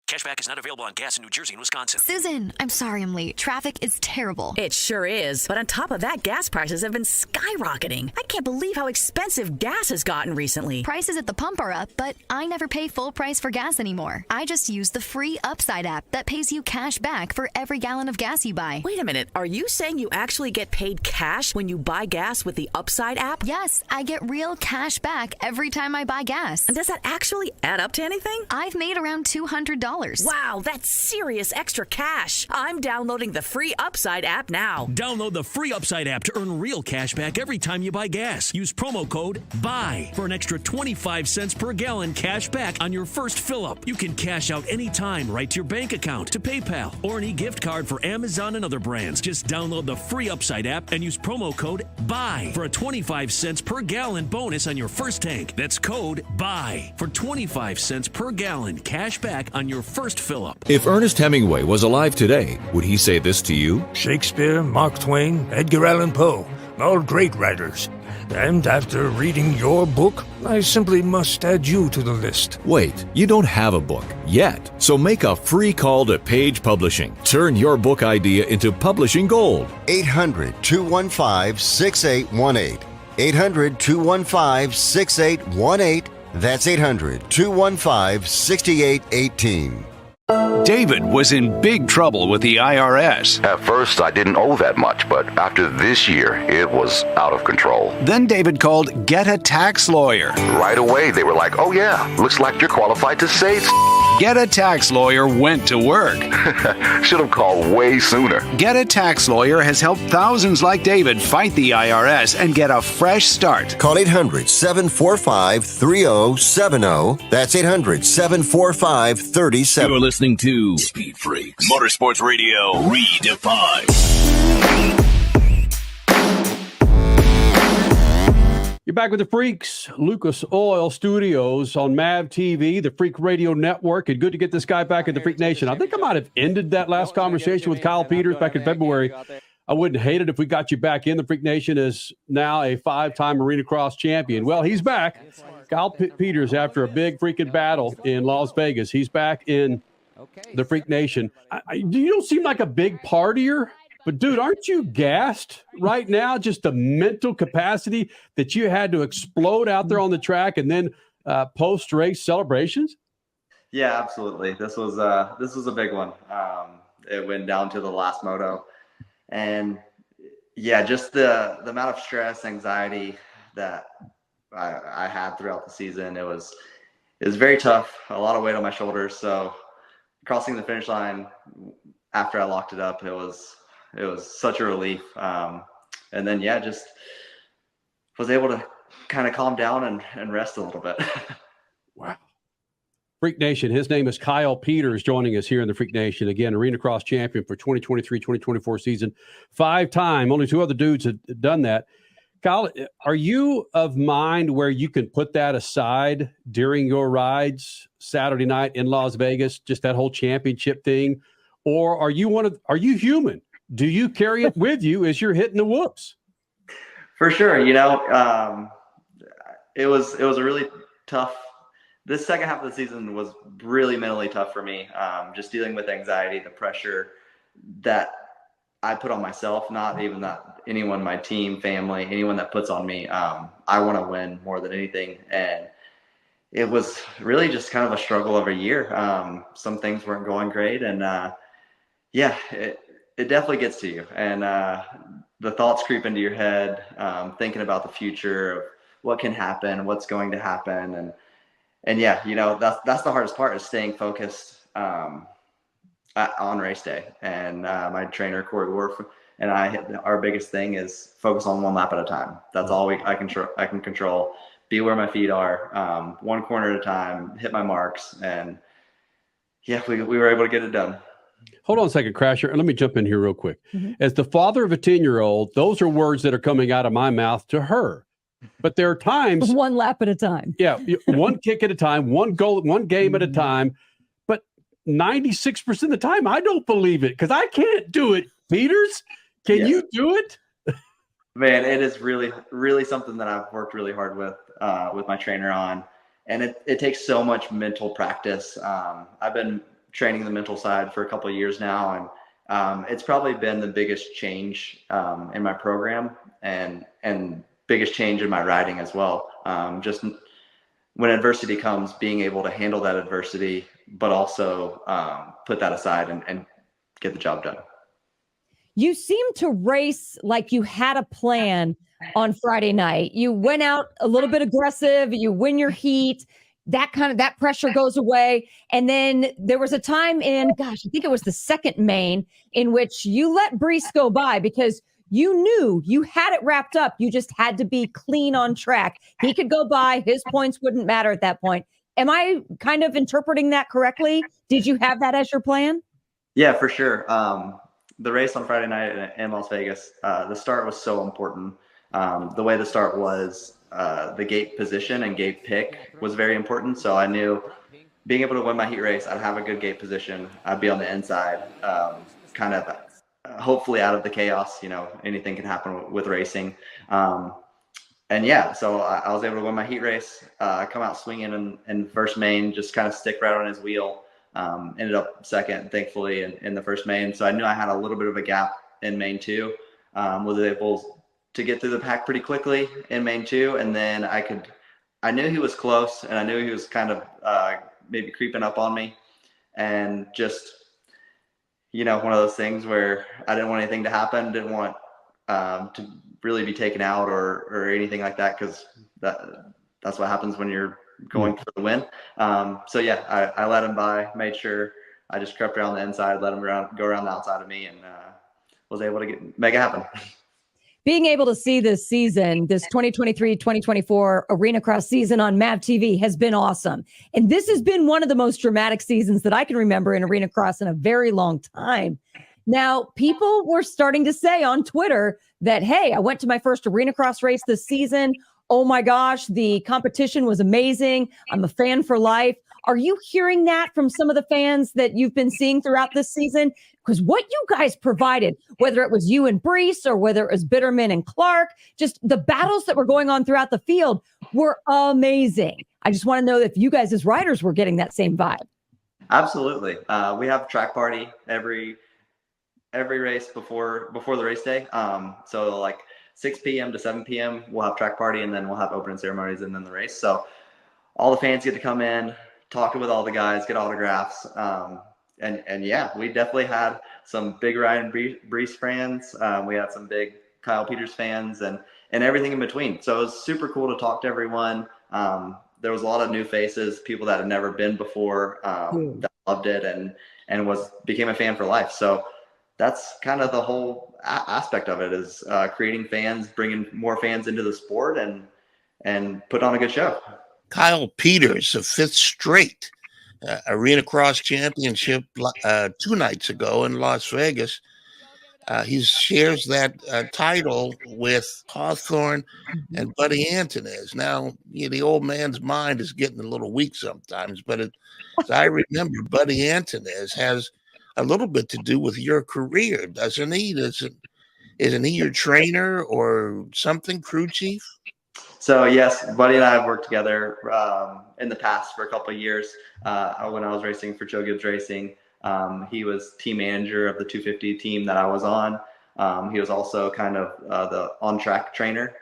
Cashback is not available on gas in New Jersey and Wisconsin. Susan, I'm sorry I'm late. Traffic is terrible. It sure is. But on top of that, gas prices have been skyrocketing. I can't believe how expensive gas has gotten recently. Prices at the pump are up, but I never pay full price for gas anymore. I just use the free Upside app that pays you cash back for every gallon of gas you buy. Wait a minute. Are you saying you actually get paid cash when you buy gas with the Upside app? Yes, I get real cash back every time I buy gas. And does that actually add up to anything? I've made around $200. Wow, that's serious extra cash. I'm downloading the free Upside app now. Download the free Upside app to earn real cash back every time you buy gas. Use promo code BUY for an extra 25 cents per gallon cash back on your first fill-up. You can cash out anytime right to your bank account, to PayPal, or any gift card for Amazon and other brands. Just download the free Upside app and use promo code BUY for a 25 cents per gallon bonus on your first tank. That's code BUY for 25 cents per gallon cash back on your first fill-up. If Ernest Hemingway was alive today, would he say this to you? Shakespeare, Mark Twain, Edgar Allan Poe, all great writers. And after reading your book, I simply must add you to the list. Wait, you don't have a book yet. So make a free call to Page Publishing. Turn your book idea into publishing gold. 800-215-6818. 800-215-6818. That's 800-215-6818. David was in big trouble with the IRS. At first, I didn't owe that much, but after this year, it was out of control. Then David called Get a Tax Lawyer. Right away, they were like, oh yeah, looks like you're qualified to say Get a Tax Lawyer went to work. Should have called way sooner. Get a Tax Lawyer has helped thousands like David fight the IRS and get a fresh start. Call 800-745-3070. That's 800-745-3070. You're listening to Speed Freaks, Motorsports Radio redefined. You're back with the Freaks, Lucas Oil Studios on MAV TV, the Freak Radio Network, and good to get this guy back in the Freak Nation. I think I might have ended that last conversation with Kyle Peters back in February. I wouldn't hate it if we got you back in. The Freak Nation is now a 5-time Arenacross champion. Well, he's back. Kyle Peters, after a big freaking battle in Las Vegas, he's back in the Freak Nation. You don't seem like a big partier. But, dude, aren't you gassed right now? Just the mental capacity that you had to explode out there on the track and then post-race celebrations? Yeah, absolutely. This was a big one. It went down to the last moto. And, yeah, just the amount of stress, anxiety that I had throughout the season. It was very tough, a lot of weight on my shoulders. So crossing the finish line after I locked it up, it was such a relief. And then, yeah, just was able to kind of calm down and rest a little bit. Wow. Freak Nation, his name is Kyle Peters, joining us here in the Freak Nation. Again, Arenacross champion for 2023-2024 season. 5-time, only 2 other dudes have done that. Kyle, are you of mind where you can put that aside during your rides Saturday night in Las Vegas, just that whole championship thing? Or are you human? Do you carry it with you as you're hitting the whoops? For sure. You know, it was a really tough. This second half of the season was really mentally tough for me. Just dealing with anxiety, the pressure that I put on myself, not anyone, my team, family, anyone that puts on me. I want to win more than anything. And it was really just kind of a struggle of a year. Some things weren't going great. And yeah, it definitely gets to you. And the thoughts creep into your head, thinking about the future of what can happen, what's going to happen. And yeah, you know, that's the hardest part, is staying focused on race day. And my trainer, Corey Worf, and our biggest thing is focus on 1 lap at a time. That's all I can control. Be where my feet are, 1 corner at a time, hit my marks. And yeah, we were able to get it done. Hold on a second, Crasher. Let me jump in here real quick. Mm-hmm. As the father of a 10-year-old, those are words that are coming out of my mouth to her. But there are times 1 lap at a time. Yeah, 1 kick at a time, 1 goal, 1 game at a time. But 96% of the time, I don't believe it because I can't do it. Peters, can you do it? Man, it is really, really something that I've worked really hard with my trainer on, and it takes so much mental practice. I've been training the mental side for a couple of years now, and it's probably been the biggest change in my program and biggest change in my riding as well. Just when adversity comes, being able to handle that adversity, but also put that aside and get the job done. You seem to race like you had a plan on Friday night. You went out a little bit aggressive, you win your heat, that pressure goes away. And then there was a time I think it was the second main, in which you let Brice go by because you knew you had it wrapped up. You just had to be clean on track. He could go by. His points wouldn't matter at that point. Am I kind of interpreting that correctly? Did you have that as your plan? Yeah, for sure. The race on Friday night in Las Vegas, the start was so important. The way the start was, the gate position and gate pick was very important. So I knew being able to win my heat race, I'd have a good gate position. I'd be on the inside, kind of hopefully out of the chaos. You know, anything can happen with racing. And yeah, so I was able to win my heat race, come out swinging in first main, just kind of stick right on his wheel. Ended up second, thankfully, in the first main. So I knew I had a little bit of a gap in main 2. Was able to get through the pack pretty quickly in main 2. And then I knew he was close, and I knew he was kind of maybe creeping up on me. And just, you know, one of those things where I didn't want anything to happen, didn't want to really be taken out or anything like that, because that's what happens when you're going for the win. So yeah, I let him by, made sure I just crept around the inside, let him go around the outside of me, and was able to make it happen. Being able to see this season, this 2023-2024 Arenacross season on MAV TV has been awesome. And this has been one of the most dramatic seasons that I can remember in Arenacross in a very long time. Now, people were starting to say on Twitter that, hey, I went to my first Arenacross race this season. Oh my gosh, the competition was amazing. I'm a fan for life. Are you hearing that from some of the fans that you've been seeing throughout this season? Because what you guys provided, whether it was you and Brice or whether it was Bitterman and Clark, just the battles that were going on throughout the field were amazing. I just want to know if you guys as riders were getting that same vibe. Absolutely. We have track party every race before the race day. So like 6 p.m. to 7 p.m. we'll have track party, and then we'll have opening ceremonies and then the race. So all the fans get to come in, talk with all the guys, get autographs. And yeah, we definitely had some big Ryan Brice fans. We had some big Kyle Peters fans, and everything in between. So it was super cool to talk to everyone. There was a lot of new faces, people that had never been before, that loved it and became a fan for life. So that's kind of the whole aspect of it, is creating fans, bringing more fans into the sport, and put on a good show. Kyle Peters, a fifth straight Arenacross Championship 2 nights ago in Las Vegas. He shares that title with Hawthorne and Buddy Antunez. Now, the old man's mind is getting a little weak sometimes, but as I remember, Buddy Antunez has a little bit to do with your career, doesn't he? Isn't he your trainer or something, crew chief? So yes, Buddy and I have worked together in the past for a couple of years. When I was racing for Joe Gibbs Racing, he was team manager of the 250 team that I was on. He was also kind of the on-track trainer.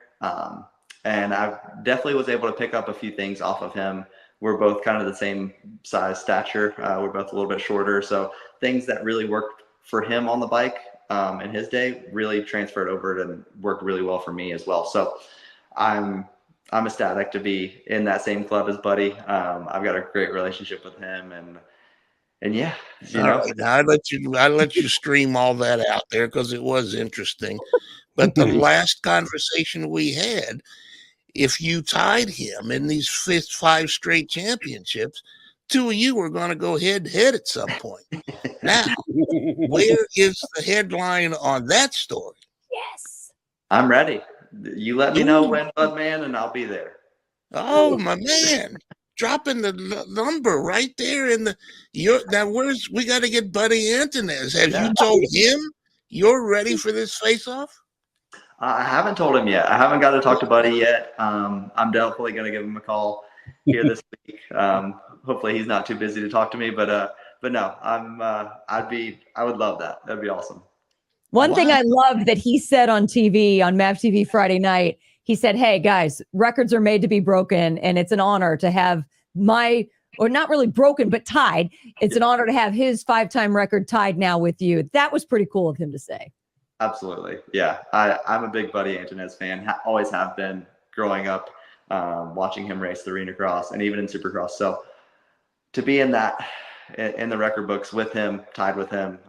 And I definitely was able to pick up a few things off of him. We're both kind of the same size stature. We're both a little bit shorter. So things that really worked for him on the bike in his day really transferred over and worked really well for me as well. So I'm ecstatic to be in that same club as Buddy. I've got a great relationship with him, and yeah, Right. I let you stream all that out there because it was interesting. But the last conversation we had, if you tied him in these 5 straight championships, 2 of you were going to go head to head at some point. Now, where is the headline on that story? Yes, I'm ready. You let me know when, Budman, and I'll be there. Oh, my man. Dropping the number right there in we got to get Buddy Antunez. Have you told him you're ready for this face-off? I haven't told him yet. I haven't got to talk to Buddy yet. I'm definitely going to give him a call here this week. Hopefully he's not too busy to talk to me, but no, I would love that. That'd be awesome. One thing I love that he said on TV, on MAV TV Friday night, he said, hey, guys, records are made to be broken, and it's an honor to have or not really broken, but tied. It's an honor to have his 5-time record tied now with you. That was pretty cool of him to say. Absolutely. Yeah, I'm a big Buddy Antunez fan, always have been growing up, watching him race the Arenacross and even in Supercross. So to be in the record books with him, tied with him,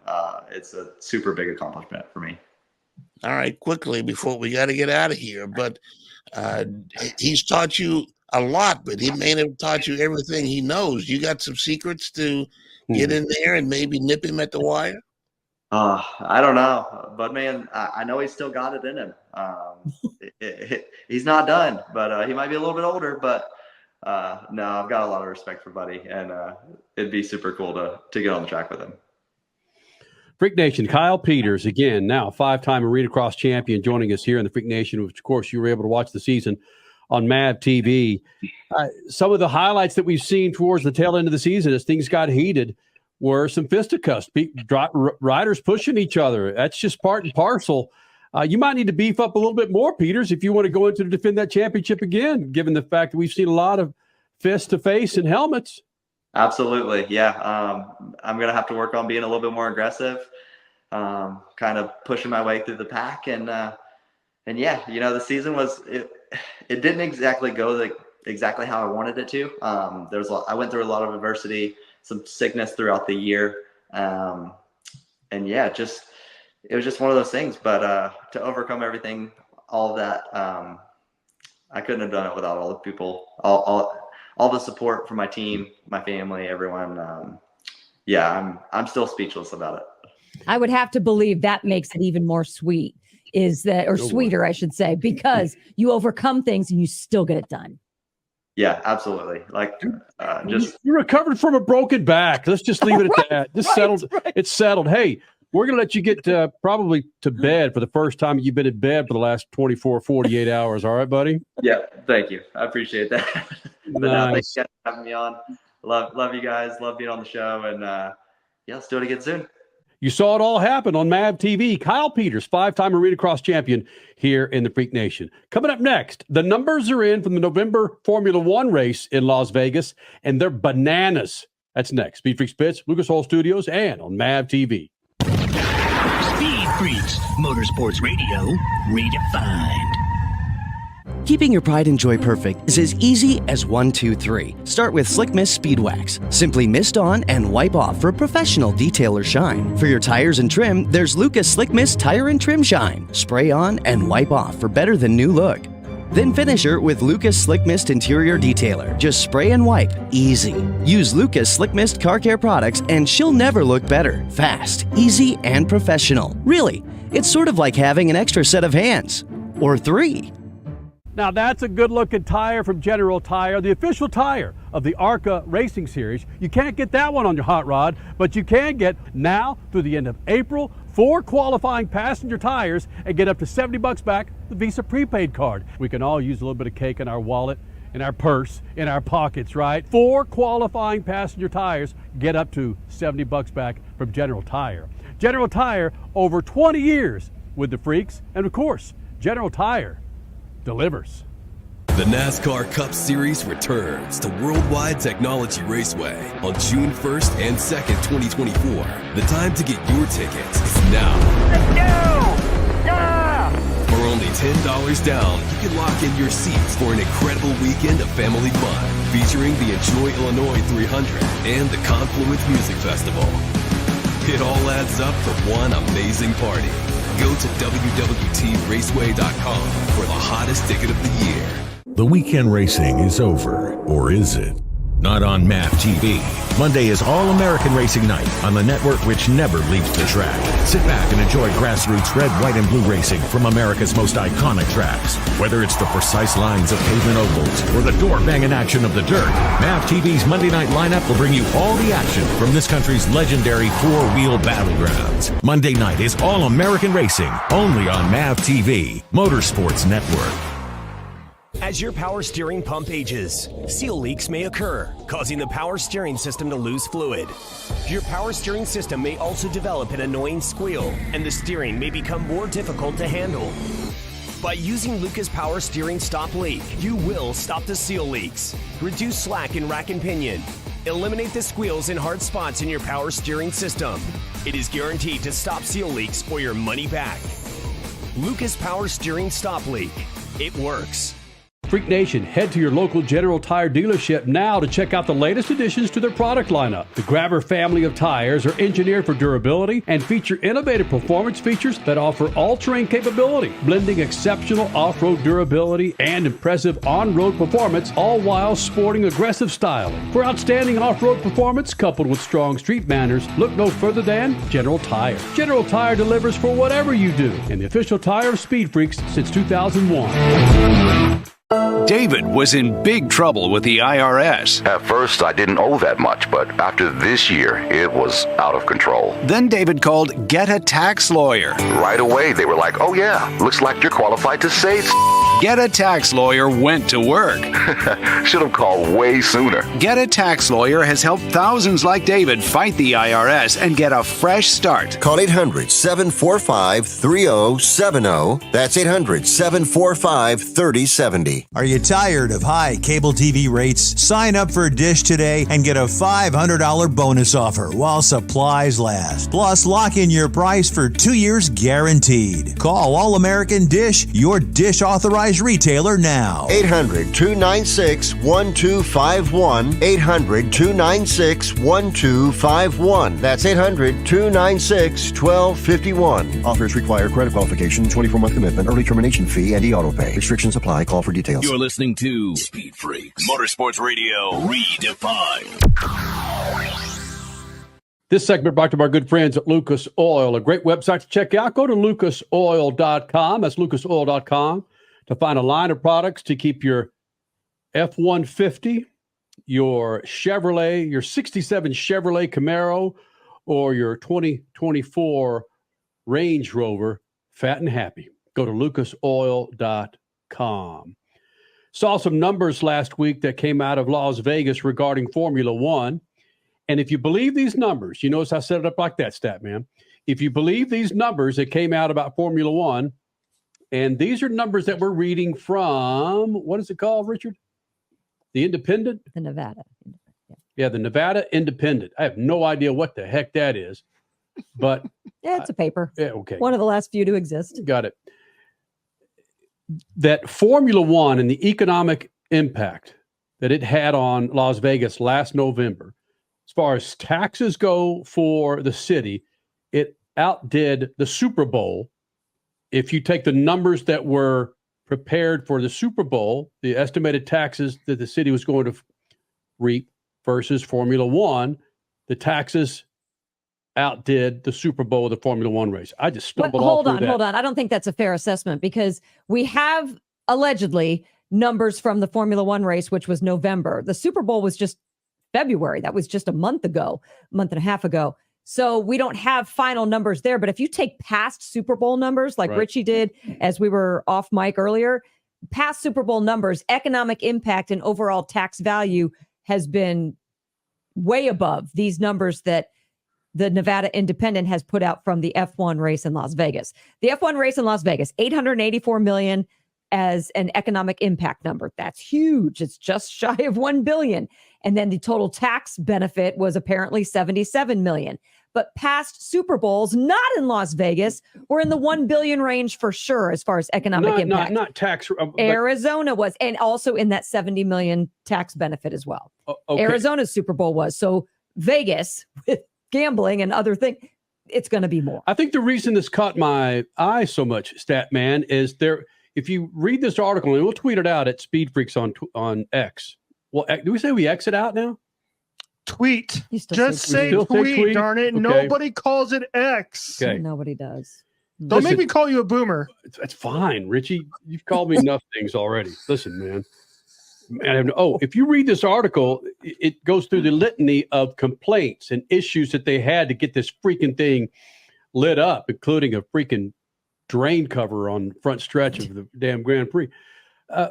it's a super big accomplishment for me. All right, quickly before we got to get out of here, but he's taught you a lot, but he may have taught you everything he knows. You got some secrets to get in there and maybe nip him at the wire? I don't know, but man, I know he's still got it in him. He's not done, but he might be a little bit older, but no, I've got a lot of respect for Buddy, and it'd be super cool to get on the track with him. Freak Nation, Kyle Peters, again, now 5-time Arenacross champion, joining us here in the Freak Nation, which, of course, you were able to watch the season on MAV TV. Some of the highlights that we've seen towards the tail end of the season as things got heated were some fisticuffs, riders pushing each other. That's just part and parcel. You might need to beef up a little bit more, Peters, if you want to go into to defend that championship again, given the fact that we've seen a lot of fist-to-face and helmets. Absolutely. Yeah. I'm going to have to work on being a little bit more aggressive, kind of pushing my way through the pack. And yeah, the season it didn't exactly go exactly how I wanted it to. I went through a lot of adversity, some sickness throughout the year. And yeah, it was just one of those things, but to overcome everything, all of that, I couldn't have done it without all the people, all the support from my team, my family, everyone. Yeah, I'm still speechless about it. I would have to believe that makes it even more sweet, sweeter, I should say, because you overcome things and you still get it done. Yeah, absolutely. You recovered from a broken back. Let's just leave it at that. Just settled. Right. It's settled. Hey, we're going to let you get probably to bed for the first time you've been in bed for the last 24, 48 hours. All right, buddy? Yeah, thank you. I appreciate that. But nice. Thanks for having me on. Love you guys. Love being on the show. And yeah, let's do it again soon. You saw it all happen on MAV TV. Kyle Peters, 5-time Arenacross champion here in the Freak Nation. Coming up next, the numbers are in from the November Formula One race in Las Vegas, and they're bananas. That's next. SpeedFreaks Pits, Lucas Oil Studios, and on MAV TV. Speed Freaks, Motorsports Radio, redefined. Keeping your pride and joy perfect is as easy as 1, 2, 3. Start with Slick Mist Speed Wax. Simply mist on and wipe off for a professional detailer shine. For your tires and trim, there's Lucas Slick Mist Tire and Trim Shine. Spray on and wipe off for better than new look. Then finish her with Lucas Slick Mist Interior Detailer. Just spray and wipe. Easy. Use Lucas Slick Mist Car Care products and she'll never look better. Fast, easy, and professional. Really, it's sort of like having an extra set of hands. Or 3. Now that's a good-looking tire from General Tire, the official tire of the ARCA Racing Series. You can't get that one on your hot rod, but you can get now through the end of April 4 qualifying passenger tires and get up to $70 back the Visa prepaid card. We can all use a little bit of cake in our wallet, in our purse, in our pockets, right? 4 qualifying passenger tires get up to $70 back from General Tire. General Tire, over 20 years with the Freaks, and of course, General Tire delivers. The NASCAR Cup Series returns to Worldwide Technology Raceway on June 1st and 2nd, 2024. The time to get your tickets is now. Let's go! Yeah! For only $10 down, you can lock in your seats for an incredible weekend of family fun featuring the Enjoy Illinois 300 and the Confluence Music Festival. It all adds up for one amazing party. Go to www.raceway.com for the hottest ticket of the year. The weekend racing is over, or is it? Not on MAP TV. Monday is All-American Racing Night on the network which never leaves the track. Sit back and enjoy grassroots red, white, and blue racing from America's most iconic tracks. Whether it's the precise lines of pavement ovals or the door-banging action of the dirt, MAP TV's Monday night lineup will bring you all the action from this country's legendary four-wheel battlegrounds. Monday night is All-American Racing, only on MAP TV, Motorsports Network. As your power steering pump ages, seal leaks may occur, causing the power steering system to lose fluid. Your power steering system may also develop an annoying squeal, and the steering may become more difficult to handle. By using Lucas Power Steering Stop Leak, you will stop the seal leaks, reduce slack in rack and pinion, eliminate the squeals and hard spots in your power steering system. It is guaranteed to stop seal leaks or your money back. Lucas Power Steering Stop Leak. It works. Freak Nation, head to your local General Tire dealership now to check out the latest additions to their product lineup. The Grabber family of tires are engineered for durability and feature innovative performance features that offer all-terrain capability, blending exceptional off-road durability and impressive on-road performance, all while sporting aggressive styling. For outstanding off-road performance coupled with strong street manners, look no further than General Tire. General Tire delivers for whatever you do, and the official tire of Speed Freaks since 2001. David was in big trouble with the IRS. At first, I didn't owe that much, but after this year, it was out of control. Then David called Get a Tax Lawyer. Right away, they were like, oh yeah, looks like you're qualified to say Get a Tax Lawyer went to work. Should have called way sooner. Get a Tax Lawyer has helped thousands like David fight the IRS and get a fresh start. Call 800-745-3070. That's 800-745-3070. Are you tired of high cable TV rates? Sign up for Dish today and get a $500 bonus offer while supplies last. Plus, lock in your price for 2 years guaranteed. Call All-American Dish, your Dish authorized retailer now. 800-296-1251. 800-296-1251. That's 800-296-1251. Offers require credit qualification, 24-month commitment, early termination fee, and e-auto pay. Restrictions apply. Call for details. You're listening to Speed Freaks, Motorsports Radio redefined. This segment brought to you by our good friends at Lucas Oil, a great website to check out. Go to lucasoil.com. That's lucasoil.com to find a line of products to keep your F-150, your Chevrolet, your 67 Chevrolet Camaro, or your 2024 Range Rover fat and happy. Go to lucasoil.com. Saw some numbers last week that came out of Las Vegas regarding Formula One. And if you believe these numbers, you notice I set it up like that, stat man. If you believe these numbers that came out about Formula One, and these are numbers that we're reading from, what is it called, Richard? The Independent? The Nevada. Yeah, the Nevada Independent. I have no idea what the heck that is. But Yeah, it's a paper. yeah, okay. One of the last few to exist. Got it. That Formula One and the economic impact that it had on Las Vegas last November, as far as taxes go for the city, it outdid the Super Bowl. If you take the numbers that were prepared for the Super Bowl, the estimated taxes that the city was going to reap versus Formula One, the taxes outdid the Super Bowl of the Formula One race. I just stumbled Hold on. I don't think that's a fair assessment because we have allegedly numbers from the Formula One race, which was November. The Super Bowl was just February. That was just a month and a half ago. So we don't have final numbers there. But if you take past Super Bowl numbers like Richie did, as we were off mic earlier, past Super Bowl numbers, economic impact and overall tax value has been way above these numbers that the Nevada Independent has put out from the F1 race in Las Vegas. The F1 race in Las Vegas, $884 million as an economic impact number. That's huge. It's just shy of $1 billion. And then the total tax benefit was apparently $77 million. But past Super Bowls, not in Las Vegas, were in the $1 billion range for sure as far as economic impact. Not tax. Arizona was, and also in that $70 million tax benefit as well. Okay. Arizona's Super Bowl was. So Vegas, with gambling and other things, it's going to be more. I think the reason this caught my eye so much, Statman, is there. If you read this article, and we'll tweet it out at SpeedFreaks on X. Well, do we say we exit out now? Tweet. Just say tweet, darn it. Okay. Nobody calls it X. Okay. Nobody does. Don't make me call you a boomer. It's fine, Richie. You've called me enough things already. Listen, man. If you read this article, it goes through the litany of complaints and issues that they had to get this freaking thing lit up, including a freaking drain cover on the front stretch of the damn Grand Prix.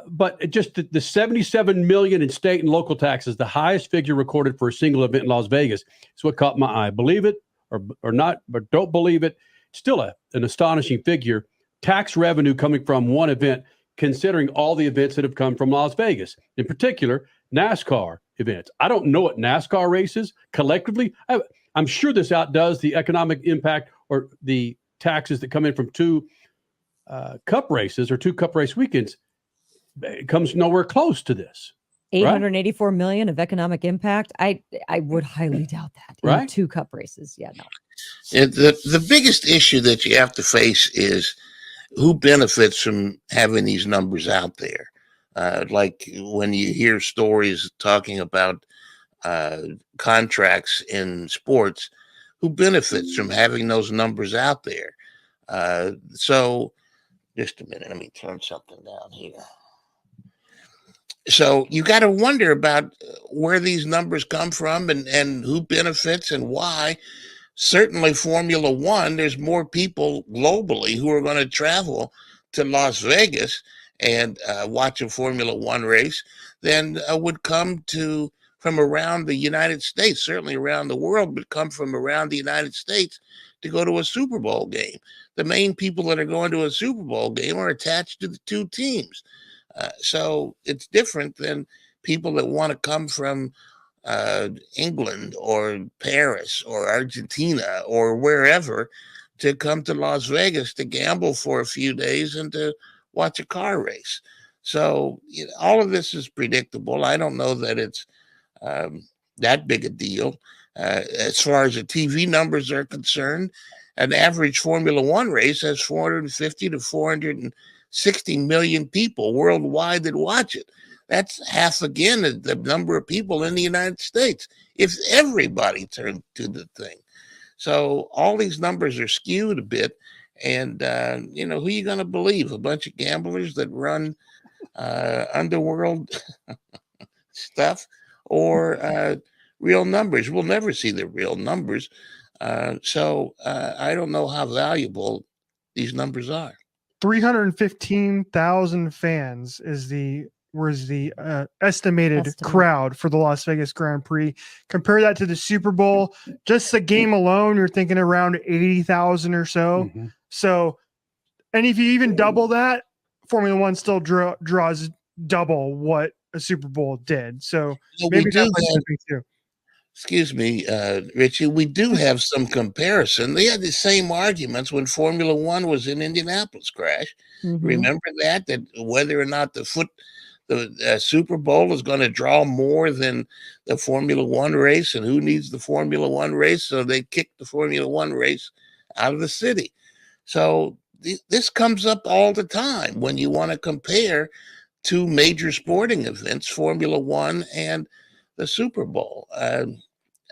But just the $77 million in state and local taxes, the highest figure recorded for a single event in Las Vegas, is what caught my eye. Believe it or not, but don't believe it. Still an astonishing figure. Tax revenue coming from one event, considering all the events that have come from Las Vegas, in particular, NASCAR events. I don't know what NASCAR races collectively. I'm sure this outdoes the economic impact or the taxes that come in from two cup races or two cup race weekends. It comes nowhere close to this. $884 million of economic impact. I would highly doubt that. Right? In two cup races. Yeah, no. The biggest issue that you have to face is who benefits from having these numbers out there. Like when you hear stories talking about contracts in sports, who benefits from having those numbers out there? So just a minute, let me turn something down here. So you got to wonder about where these numbers come from and who benefits and why. Certainly Formula One, there's more people globally who are going to travel to Las Vegas and watch a Formula One race than would come from around the United States, certainly around the world, but come from around the United States to go to a Super Bowl game. The main people that are going to a Super Bowl game are attached to the two teams. So it's different than people that want to come from England or Paris or Argentina or wherever to come to Las Vegas to gamble for a few days and to watch a car race. So all of this is predictable. I don't know that it's that big a deal. As far as the TV numbers are concerned, an average Formula One race has 450 to 460 million people worldwide that watch it. That's half again the number of people in the United States if everybody turned to the thing. So all these numbers are skewed a bit. And, who are you going to believe? A bunch of gamblers that run underworld stuff or real numbers? We'll never see the real numbers. So I don't know how valuable these numbers are. 315,000 fans was the estimated crowd for the Las Vegas Grand Prix. Compare that to the Super Bowl. Just the game alone, you're thinking around 80,000 or so. Mm-hmm. So, and if you even double that, Formula One still draws double what a Super Bowl did. So maybe that's too. excuse me, Richie, we do have some comparison. They had the same arguments when Formula One was in Indianapolis crash. Mm-hmm. Remember that whether or not the Super Bowl is going to draw more than the Formula One race, and who needs the Formula One race? So they kicked the Formula One race out of the city. So this comes up all the time when you want to compare two major sporting events, Formula One and the Super Bowl.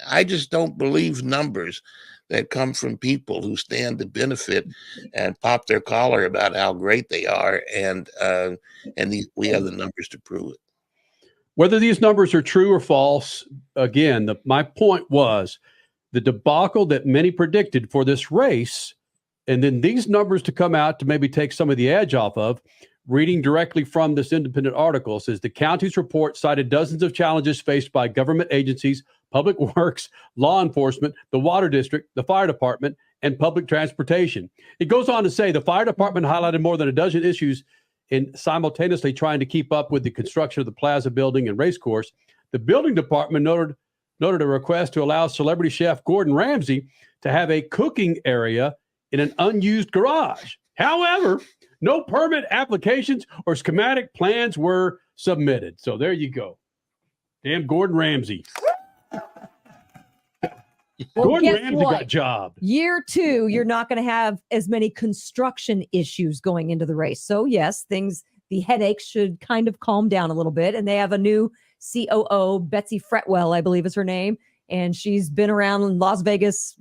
I just don't believe numbers that come from people who stand to benefit and pop their collar about how great they are, and we have the numbers to prove it. Whether these numbers are true or false, again, my point was the debacle that many predicted for this race, and then these numbers to come out to maybe take some of the edge off of. Reading directly from this independent article, says the county's report cited dozens of challenges faced by government agencies, public works, law enforcement, the water district, the fire department, and public transportation. It goes on to say the fire department highlighted more than a dozen issues in simultaneously trying to keep up with the construction of the plaza building and race course. The building department noted a request to allow celebrity chef Gordon Ramsay to have a cooking area in an unused garage. However, no permit applications or schematic plans were submitted. So there you go. Damn Gordon Ramsay. Gordon Ramsay got job. Year 2, you're not going to have as many construction issues going into the race. So yes, the headaches should kind of calm down a little bit. And they have a new COO, Betsy Fretwell, I believe is her name. And she's been around Las Vegas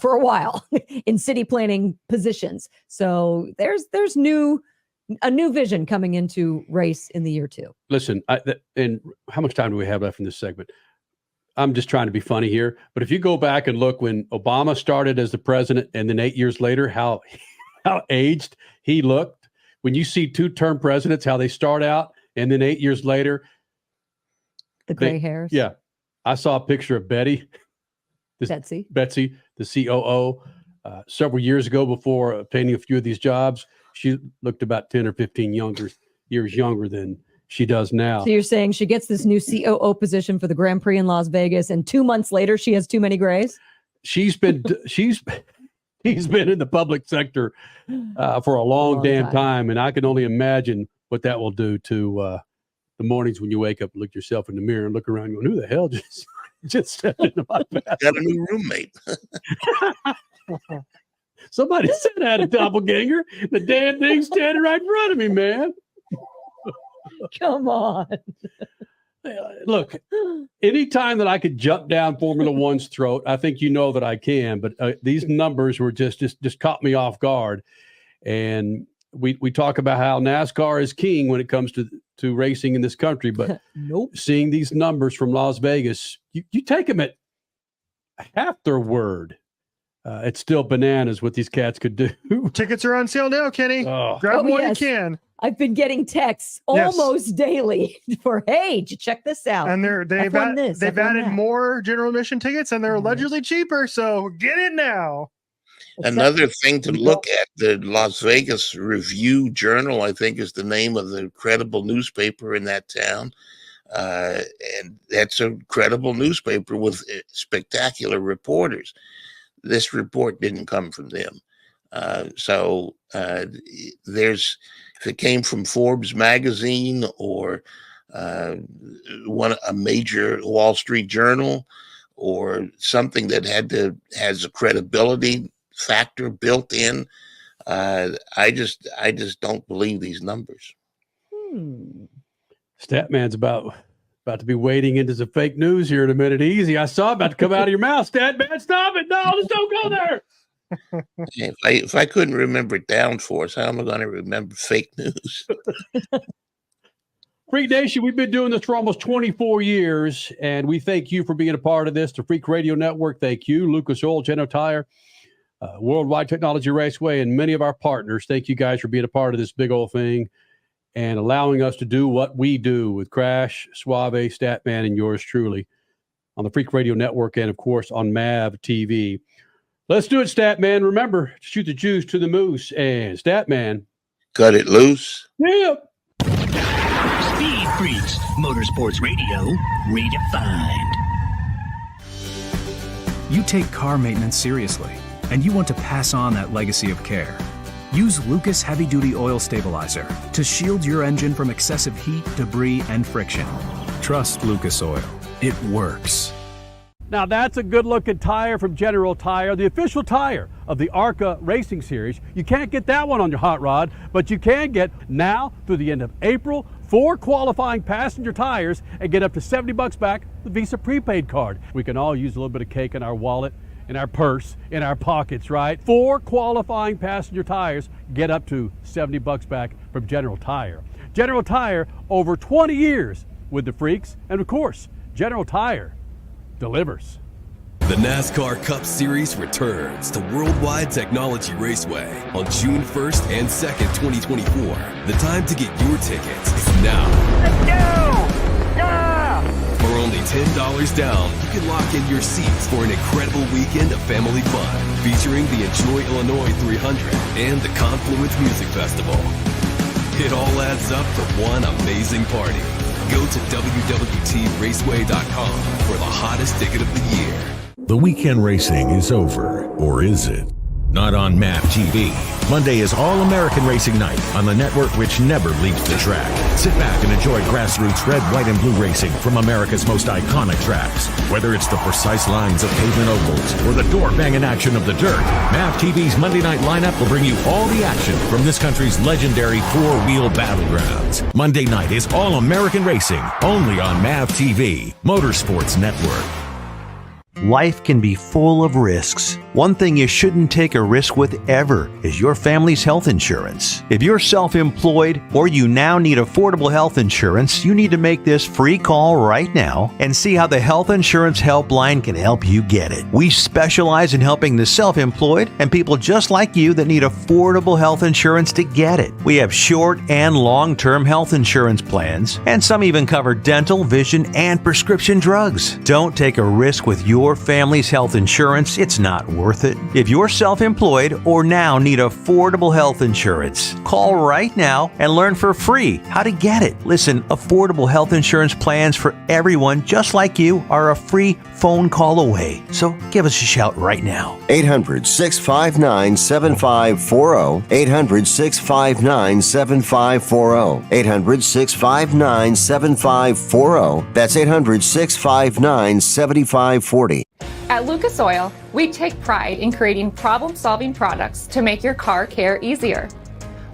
for a while in city planning positions. So there's a new vision coming into race in the year 2. Listen, and how much time do we have left in this segment? I'm just trying to be funny here, but if you go back and look when Obama started as the president and then 8 years later, how aged he looked. When you see 2-term presidents, how they start out and then 8 years later, the gray hairs. Yeah. I saw a picture of Betsy, the COO, several years ago before obtaining a few of these jobs. She looked about 10 or 15 years younger than she does now. So you're saying she gets this new COO position for the Grand Prix in Las Vegas, and 2 months later she has too many grays? He's been in the public sector for a long damn time, and I can only imagine what that will do to the mornings when you wake up and look yourself in the mirror and look around and go, who the hell just stepped into my bathroom? Got a new roommate. Somebody said I had a doppelganger. The damn thing's standing right in front of me, man. Come on. Look, anytime that I could jump down Formula One's throat, I think you know that I can. But these numbers were just caught me off guard. And we talk about how NASCAR is king when it comes to racing in this country. But nope. Seeing these numbers from Las Vegas, you take them at half their word. It's still bananas what these cats could do. Tickets are on sale now, Kenny. Grab them while you can. I've been getting texts almost daily for, hey, did you check this out? And they've added more general admission tickets, and they're allegedly cheaper. So get it now. Another thing to look at, the Las Vegas Review Journal, I think is the name of the credible newspaper in that town. And that's a credible newspaper with spectacular reporters. This report didn't come from them. If it came from Forbes magazine or a major Wall Street journal or something that has a credibility factor built in, I just don't believe these numbers. Statman's about to be wading into some fake news here in a minute. Easy. I saw it about to come out of your mouth, Statman. Stop it. No, just don't go there. If I couldn't remember downforce, how am I going to remember fake news? Freak Nation, we've been doing this for almost 24 years, and we thank you for being a part of this. The Freak Radio Network, thank you. Lucas Oil, General Tire, Worldwide Technology Raceway, and many of our partners. Thank you guys for being a part of this big old thing and allowing us to do what we do with Crash, Suave, Statman, and yours truly on the Freak Radio Network and, of course, on MAV TV. Let's do it, Statman. Remember, shoot the juice to the moose, and Statman. Cut it loose. Yeah. Speed Freaks, Motorsports Radio, redefined. You take car maintenance seriously, and you want to pass on that legacy of care. Use Lucas Heavy Duty Oil Stabilizer to shield your engine from excessive heat, debris, and friction. Trust Lucas Oil. It works. Now that's a good-looking tire from General Tire, the official tire of the ARCA Racing Series. You can't get that one on your hot rod, but you can get now through the end of April 4 qualifying passenger tires and get up to $70 back with the Visa prepaid card. We can all use a little bit of cake in our wallet, in our purse, in our pockets, right? 4 qualifying passenger tires get up to $70 back from General Tire. General Tire, over 20 years with the Freaks, and of course, General Tire delivers. The NASCAR Cup Series returns to Worldwide Technology Raceway on June 1st and 2nd, 2024. The time to get your tickets is now. Let's go! Yeah! For only $10 down, you can lock in your seats for an incredible weekend of family fun, featuring the Enjoy Illinois 300 and the Confluence Music Festival. It all adds up to one amazing party. Go to www.raceway.com for the hottest ticket of the year. The weekend racing is over, or is it? Not on MAP TV. Monday is All-American Racing Night on the network which never leaves the track. Sit back and enjoy grassroots red, white, and blue racing from America's most iconic tracks. Whether it's the precise lines of pavement ovals or the door-banging action of the dirt, MAP TV's Monday night lineup will bring you all the action from this country's legendary four-wheel battlegrounds. Monday night is All-American Racing, only on MAP TV, Motorsports Network. Life can be full of risks. One thing you shouldn't take a risk with ever is your family's health insurance. If you're self-employed or you now need affordable health insurance, you need to make this free call right now and see how the Health Insurance Helpline can help you get it. We specialize in helping the self-employed and people just like you that need affordable health insurance to get it. We have short and long-term health insurance plans, and some even cover dental, vision, and prescription drugs. Don't take a risk with your family's health insurance. It's not worth it. If you're self-employed or now need affordable health insurance, call right now and learn for free how to get it. Listen, affordable health insurance plans for everyone just like you are a free phone call away. So give us a shout right now. 800-659-7540. 800-659-7540. 800-659-7540. That's 800-659-7540. At Lucas Oil, we take pride in creating problem-solving products to make your car care easier.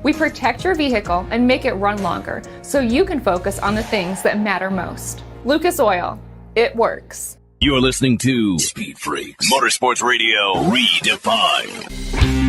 We protect your vehicle and make it run longer so you can focus on the things that matter most. Lucas Oil, it works. You're listening to Speed Freaks, Motorsports Radio Redefined.